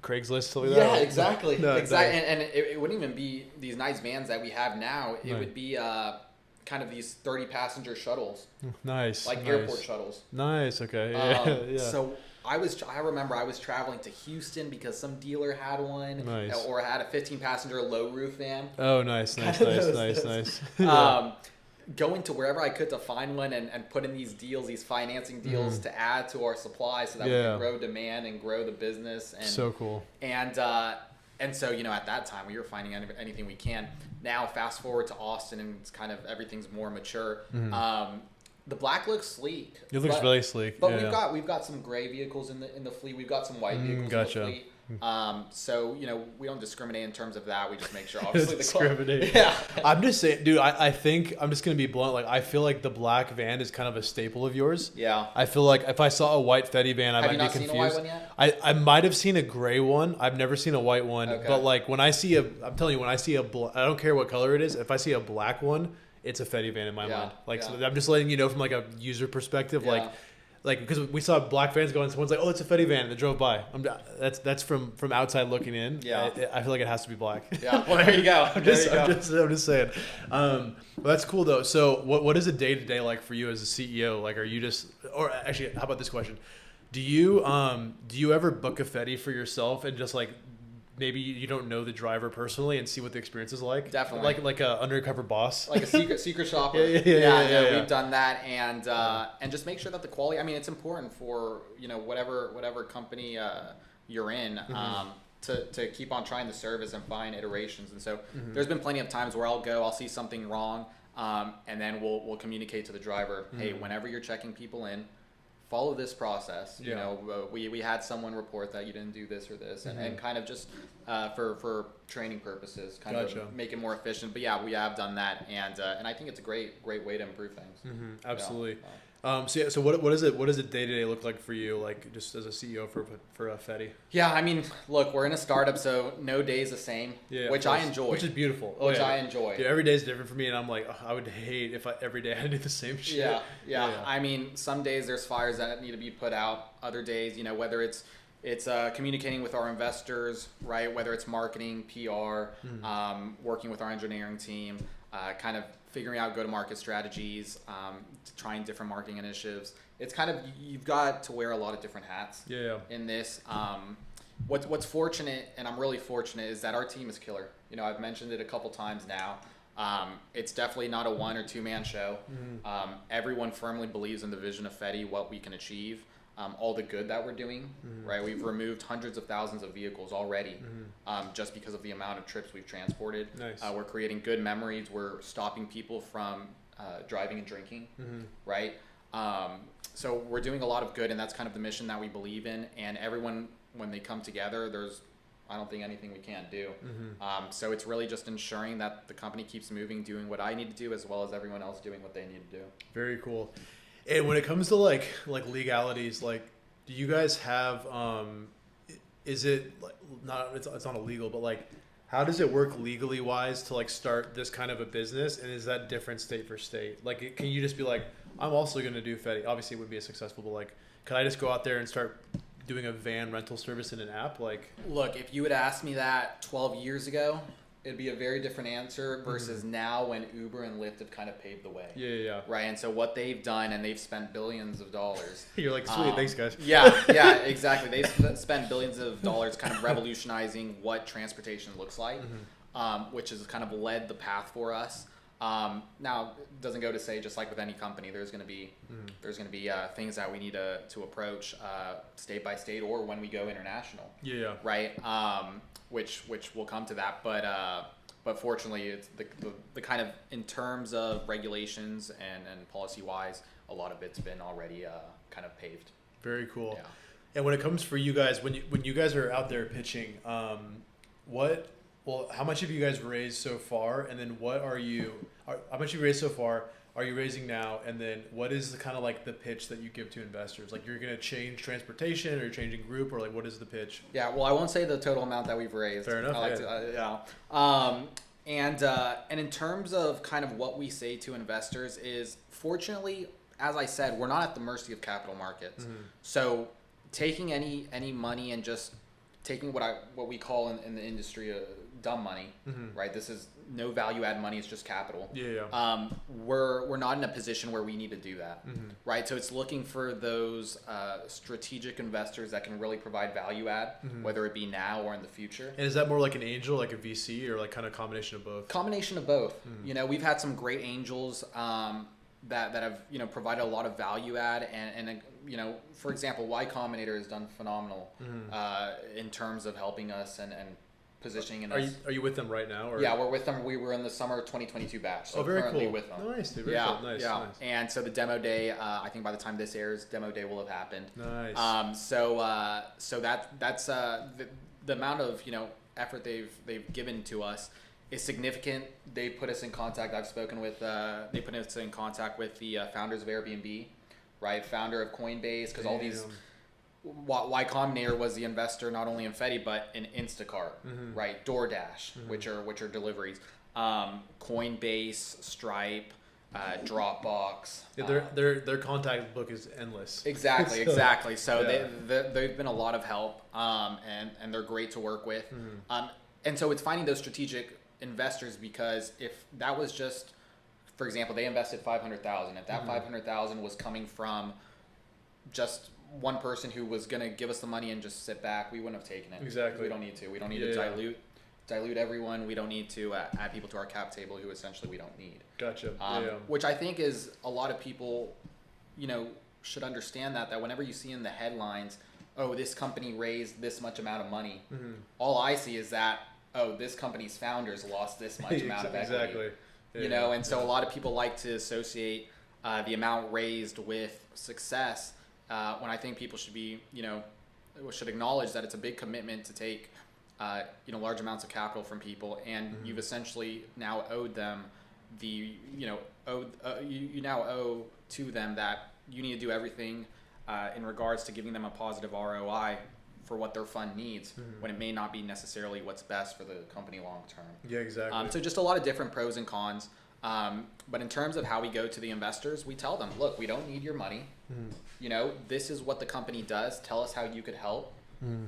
E: Craigslist, stuff like
F: Yeah,
E: that?
F: exactly.
E: No,
F: exactly. And it wouldn't even be these nice vans that we have now. It
E: Right.
F: would be kind of these 30 passenger shuttles,
E: Nice.
F: like
E: nice.
F: airport shuttles.
E: Nice. Okay. Yeah. yeah.
F: So I remember I was traveling to Houston because some dealer had one,
E: Nice.
F: or had a 15 passenger low roof van.
E: Oh, nice.
F: Going to wherever I could to find one and put in these deals, these financing deals to add to our supply so that we
E: Yeah.
F: can grow demand and grow the business. And
E: So cool.
F: And so, at that time we were finding anything we can. Now fast forward to Austin and it's kind of everything's more mature. The black looks sleek.
E: It looks really sleek.
F: But
E: yeah.
F: we've got some gray vehicles in the fleet. We've got some white vehicles
E: Gotcha.
F: in the fleet. So we don't discriminate in terms of that. We just make sure obviously
E: discriminate.
F: Yeah.
E: I'm just saying, dude. I think I'm just gonna be blunt. Like I feel like the black van is kind of a staple of yours.
F: Yeah.
E: I feel like if I saw a white Fetii van, I
F: Have you
E: might
F: not
E: be
F: seen
E: confused.
F: a white one yet?
E: I might have seen a gray one. I've never seen a white one.
F: Okay.
E: But like when I see I'm telling you, when I see I don't care what color it is. If I see a black one, it's a Fetii van in my mind. Like so I'm just letting you know from like a user perspective,
F: Yeah.
E: like because we saw black vans going, someone's like, "Oh, it's a Fetii van," and they drove by. That's from outside looking in.
F: Yeah.
E: I feel like it has to be black.
F: Yeah. Well, there you go.
E: I'm just saying. Well, that's cool though. So what is a day to day like for you as a CEO? Like, are you just, or actually, how about this question? Do you ever book a Fetii for yourself and just like maybe you don't know the driver personally and see what the experience is like?
F: Definitely.
E: Like a undercover boss.
F: Like a secret shopper.
E: Yeah.
F: We've done that, and just make sure that the quality. I mean, it's important for whatever company you're in. To keep on trying the service and find iterations. And so there's been plenty of times where I'll see something wrong, and then we'll communicate to the driver, hey, whenever you're checking people in, follow this process.
E: Yeah.
F: We had someone report that you didn't do this or this, and kind of just for training purposes, kind
E: Gotcha.
F: of make it more efficient. But yeah, we have done that, and I think it's a great way to improve things.
E: Absolutely. So what does it day to day look like for you, like just as a CEO for a Fetii?
F: Yeah, I mean, look, we're in a startup, so no day is the same, which I enjoy.
E: Which is beautiful.
F: I enjoy.
E: Dude, every day is different for me, and I'm like, I would hate if every day I did the same shit.
F: Yeah. I mean, some days there's fires that need to be put out. Other days, whether it's communicating with our investors, right? Whether it's marketing, PR, working with our engineering team, kind of figuring out go-to-market strategies, trying different marketing initiatives. It's kind of, you've got to wear a lot of different hats in this. What's fortunate, and I'm really fortunate, is that our team is killer. I've mentioned it a couple times now. It's definitely not a one or two man show. Everyone firmly believes in the vision of Fetii, what we can achieve, all the good that we're doing, right? We've removed hundreds of thousands of vehicles already, just because of the amount of trips we've transported.
E: Nice.
F: We're creating good memories. We're stopping people from driving and drinking, right? So we're doing a lot of good, and that's kind of the mission that we believe in. And everyone, when they come together, I don't think anything we can't do. So it's really just ensuring that the company keeps moving, doing what I need to do, as well as everyone else doing what they need to do.
E: Very cool. And when it comes to like legalities, like, do you guys have? Is it like not? It's not illegal, but like, how does it work legally wise to like start this kind of a business? And is that different state for state? Like, can you just be like, I'm also going to do Fetii? Obviously, it would be a successful, but like, could I just go out there and start doing a van rental service in an app? Like,
F: look, if you would ask me that 12 years ago, it'd be a very different answer versus now when Uber and Lyft have kind of paved the way.
E: Yeah.
F: Right, and so what they've done, and they've spent billions of dollars.
E: You're like, sweet, thanks guys.
F: Yeah, exactly. They've spent billions of dollars kind of revolutionizing what transportation looks like, which has kind of led the path for us. Now, it doesn't go to say, just like with any company, there's going to be things that we need to approach state by state, or when we go international.
E: Yeah.
F: Right. Which will come to that, but fortunately, it's the kind of, in terms of regulations and policy wise, a lot of it's been already kind of paved.
E: Very cool.
F: Yeah.
E: And when it comes for you guys, when you guys are out there pitching, how much have you guys raised so far? And then how much you raised so far? Are you raising now? And then what is the kind of like the pitch that you give to investors? Like, you're going to change transportation, or you're changing group, or like, what is the pitch?
F: Yeah, well, I won't say the total amount that we've raised.
E: Fair enough.
F: I like to, and in terms of kind of what we say to investors is, fortunately, as I said, we're not at the mercy of capital markets. So taking any money and just taking what we call in the industry dumb money, right? This is no value add money. It's just capital. We're not in a position where we need to do that, right? So it's looking for those strategic investors that can really provide value add, whether it be now or in the future.
E: And is that more like an angel, like a VC, or like kind of combination of both?
F: Combination of both. You know, we've had some great angels that have, you know, provided a lot of value add, and you know, for example, Y Combinator has done phenomenal in terms of helping us and positioning us.
E: Are you with them right now? Or?
F: Yeah, we're with them. We were in the summer 2022 batch, so
E: very
F: currently
E: cool.
F: with them.
E: Nice, dude. Very cool. Nice, nice.
F: And so the demo day, I think by the time this airs, demo day will have happened.
E: Nice.
F: So that's the amount of, you know, effort they've given to us is significant. They put us in contact. I've spoken with. They put us in contact with the founders of Airbnb, right? Founder of Coinbase, because all these. Y Combinator was the investor not only in Fetii but in Instacart, right? DoorDash, which are deliveries. Coinbase, Stripe, Dropbox.
E: Yeah, their contact book is endless.
F: Exactly, exactly. So they've been a lot of help, and they're great to work with. And so it's finding those strategic investors, because if that was just, for example, they invested $500,000. If that $500,000 was coming from just one person who was going to give us the money and just sit back, we wouldn't have taken it.
E: Exactly.
F: We don't need to. We don't need to dilute everyone. We don't need to add people to our cap table who essentially we don't need.
E: Gotcha.
F: Which I think is a lot of people, you know, should understand that whenever you see in the headlines, oh, this company raised this much amount of money, all I see is that, oh, this company's founders lost this much amount of equity.
E: Exactly. Yeah,
F: you know, and so a lot of people like to associate the amount raised with success, when I think people should be, you know, should acknowledge that it's a big commitment to take, you know, large amounts of capital from people, and you've essentially now owed them the, you know, you now owe to them that you need to do everything in regards to giving them a positive ROI for what their fund needs, when it may not be necessarily what's best for the company long term.
E: Yeah, exactly.
F: So just a lot of different pros and cons. But in terms of how we go to the investors, we tell them, look, we don't need your money. You know, this is what the company does. Tell us how you could help,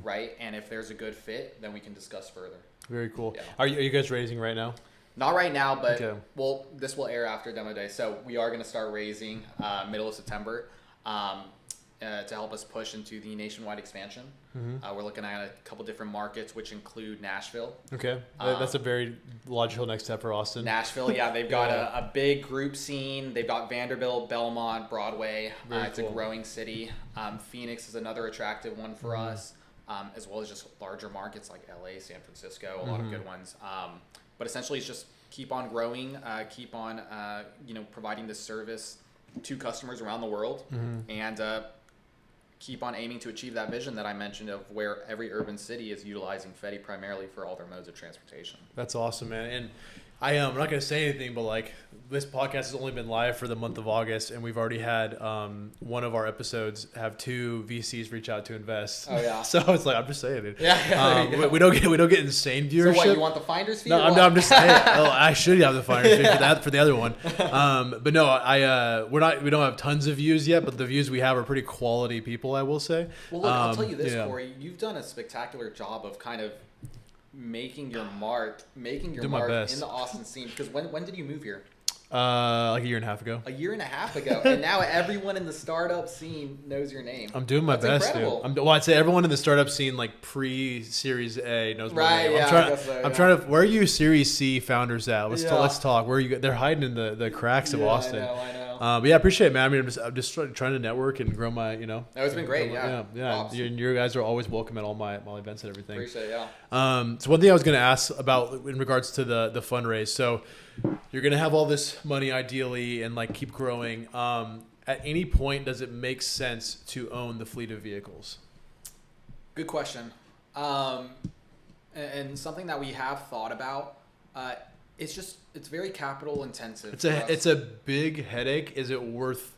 F: right? And if there's a good fit, then we can discuss further.
E: Very cool.
F: Yeah.
E: Are you guys raising right now?
F: Not right now, but
E: Okay.
F: well, this will air after demo day. So we are going to start raising middle of September to help us push into the nationwide expansion. We're looking at a couple different markets, which include Nashville.
E: Okay. That's a very logical next step for Austin.
F: Nashville, yeah, they've got a big group scene. They've got Vanderbilt, Belmont, Broadway. It's a growing city. Phoenix is another attractive one for us, as well as just larger markets like LA, San Francisco, a lot of good ones. But essentially, it's just keep on growing, keep on you know, providing this service to customers around the world, and keep on aiming to achieve that vision that I mentioned of where every urban city is utilizing Fetii primarily for all their modes of transportation.
E: That's awesome, man. And I'm not going to say anything, but like, this podcast has only been live for the month of August, and we've already had one of our episodes have 2 VCs reach out to invest.
F: Oh yeah.
E: So it's like, I'm just saying it.
F: Yeah.
E: We don't get insane viewership.
F: So what, you want the finder's fee?
E: No, I'm just saying. I should have the finder's fee for the other one. But no, we don't have tons of views yet, but the views we have are pretty quality people, I will say.
F: Well, look, I'll tell you this, Corey. You've done a spectacular job of kind of making your mark in the Austin scene. Because when did you move here?
E: Like a year and a half ago.
F: A year and a half ago, and now everyone in the startup scene knows your name.
E: I'm doing my best,
F: incredible.
E: dude. I'd say everyone in the startup scene, like pre-Series A, knows my name.
F: Right,
E: I'm trying to. Where are you Series C founders at? Let's talk. Where are you? They're hiding in the cracks of Austin.
F: I know.
E: But yeah, I appreciate it, man. I mean, I'm just trying to network and grow my, you know.
F: No, it's been great. Yeah.
E: Awesome. You guys are always welcome at all my events and everything.
F: Appreciate it.
E: Yeah. So one thing I was going to ask about in regards to the fundraise. So you're going to have all this money ideally and like keep growing. At any point, does it make sense to own the fleet of vehicles?
F: Good question. And something that we have thought about. It's very capital intensive.
E: It's a big headache. Is it worth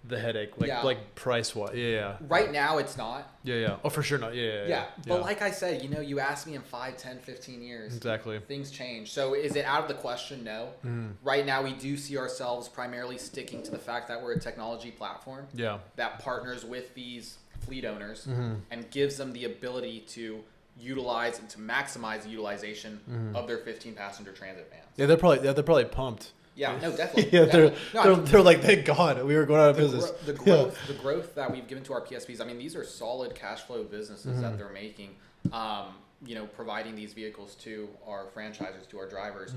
E: the headache? Like price wise? Yeah.
F: Right now it's not.
E: Yeah. Oh, for sure not. Yeah.
F: But like I said, you know, you ask me in 5, 10, 15 years.
E: Exactly.
F: Things change. So is it out of the question? No. Right now we do see ourselves primarily sticking to the fact that we're a technology platform.
E: Yeah.
F: That partners with these fleet owners and gives them the ability to utilize and to maximize the utilization of their 15 passenger transit vans.
E: Yeah, they're probably pumped.
F: Yeah, no, definitely.
E: Yeah,
F: definitely.
E: they're like, thank God we were going out of business.
F: The growth that we've given to our PSPs, I mean, these are solid cash flow businesses that they're making. Providing these vehicles to our franchisers, to our drivers,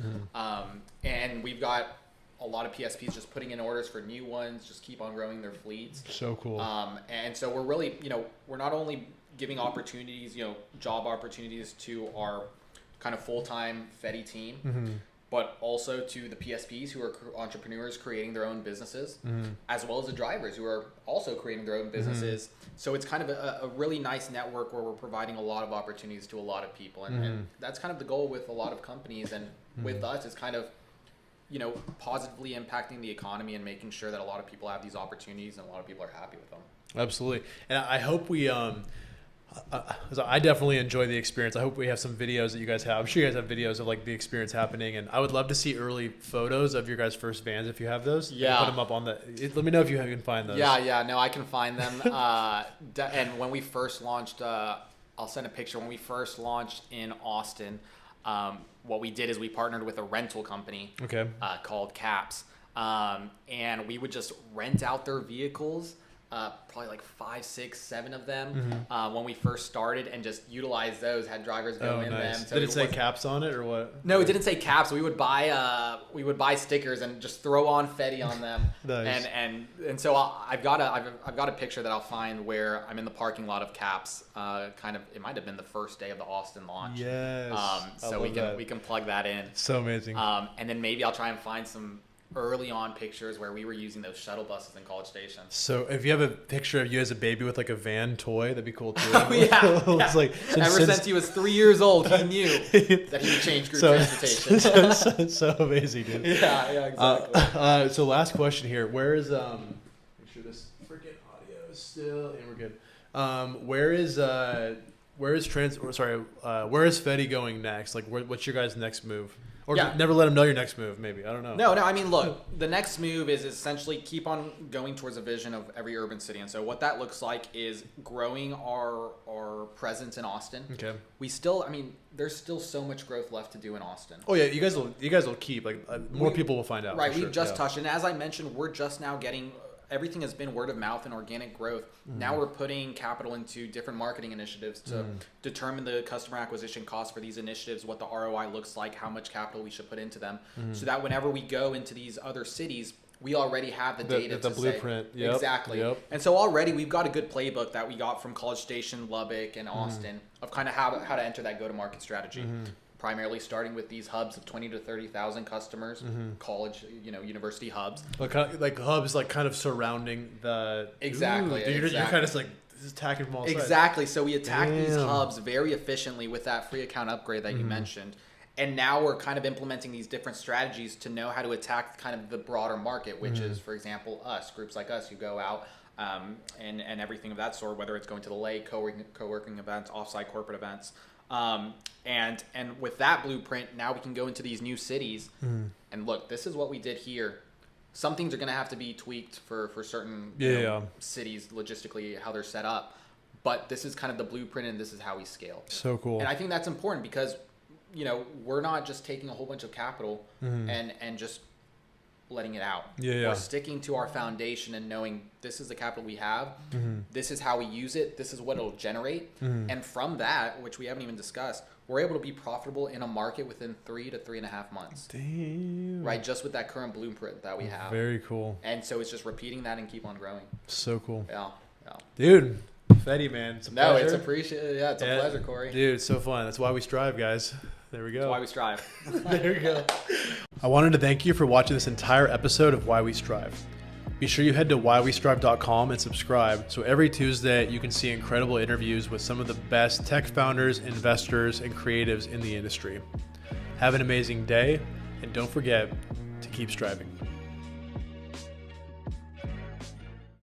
F: and we've got a lot of PSPs just putting in orders for new ones, just keep on growing their fleets.
E: So cool.
F: And so we're really, we're not only giving opportunities, job opportunities to our kind of full-time Fetii team, but also to the PSPs who are entrepreneurs creating their own businesses, as well as the drivers who are also creating their own businesses. So it's kind of a really nice network where we're providing a lot of opportunities to a lot of people. And that's kind of the goal with a lot of companies. And with us, it's kind of, positively impacting the economy and making sure that a lot of people have these opportunities and a lot of people are happy with them.
E: Absolutely. And I hope we... I definitely enjoy the experience. I hope we have some videos that you guys have. I'm sure you guys have videos of like the experience happening, and I would love to see early photos of your guys' first vans if you have those.
F: Yeah,
E: put them up on the. Let me know if you can find those.
F: Yeah, no, I can find them. And when we first launched, I'll send a picture. When we first launched in Austin, what we did is we partnered with a rental company.
E: Okay.
F: Called Caps, and we would just rent out their vehicles. Probably like 5, 6, 7 of them when we first started, and just utilize those. Had drivers go in them. So
E: did it say Caps on it or what?
F: No, it didn't say Caps. We would buy stickers and just throw on Fetii on them.
E: Nice.
F: And so I've got a picture that I'll find where I'm in the parking lot of Caps. It might have been the first day of the Austin launch.
E: Yes.
F: So we can plug that in.
E: So amazing.
F: And then maybe I'll try and find some early on pictures where we were using those shuttle buses in College Station.
E: So if you have a picture of you as a baby with like a van toy, that'd be cool too.
F: Oh, yeah.
E: It's like
F: since he was 3 years old, he knew that he would change group transportation.
E: so amazing, dude.
F: Yeah, exactly.
E: So last question here. Where is make sure this freaking audio is still, and we're good. Where is Fetii going next? Like what's your guys' next move? Or never let them know your next move, maybe. I don't know.
F: No, I mean, look, the next move is essentially keep on going towards a vision of every urban city. And so what that looks like is growing our presence in Austin.
E: Okay.
F: There's still so much growth left to do in Austin.
E: Oh, yeah, you guys will keep. More people will find out.
F: Right,
E: we've
F: just touched. And as I mentioned, we're just now getting... Everything has been word of mouth and organic growth. Now we're putting capital into different marketing initiatives to determine the customer acquisition cost for these initiatives, what the ROI looks like, how much capital we should put into them, so that whenever we go into these other cities, we already have the data
E: the blueprint.
F: Say, exactly. Yep. And so already we've got a good playbook that we got from College Station, Lubbock, and Austin of kind of how to enter that go-to-market strategy. Primarily starting with these hubs of 20 to 30,000 customers, college, university hubs.
E: Like hubs, like kind of surrounding the.
F: Exactly.
E: You're kind of like this is attacking from all sides.
F: Exactly. So we attack these hubs very efficiently with that free account upgrade that you mentioned. And now we're kind of implementing these different strategies to know how to attack kind of the broader market, which is, for example, groups like us who go out and everything of that sort, whether it's going to the lake, co-working events, offsite corporate events. And with that blueprint, now we can go into these new cities and look, this is what we did here. Some things are going to have to be tweaked for certain cities logistically, how they're set up. But this is kind of the blueprint, and this is how we scale.
E: So cool.
F: And I think that's important because, we're not just taking a whole bunch of capital and just letting it out. We're sticking to our foundation and knowing this is the capital we have. This is how we use it. This is what it'll generate. And from that, which we haven't even discussed, we're able to be profitable in a market within 3 to 3.5 months.
E: Damn.
F: Right, just with that current blueprint that we have.
E: Very cool.
F: And so it's just repeating that and keep on growing.
E: So cool.
F: Yeah.
E: Dude, Fetii, man. It's a pleasure.
F: It's appreciated. Yeah, it's a pleasure, Corey.
E: Dude, it's so fun. That's why we strive, guys. There we go.
F: That's why we strive.
E: There we go. I wanted to thank you for watching this entire episode of Why We Strive. Be sure you head to whywestrive.com and subscribe so every Tuesday you can see incredible interviews with some of the best tech founders, investors, and creatives in the industry. Have an amazing day, and don't forget to keep striving.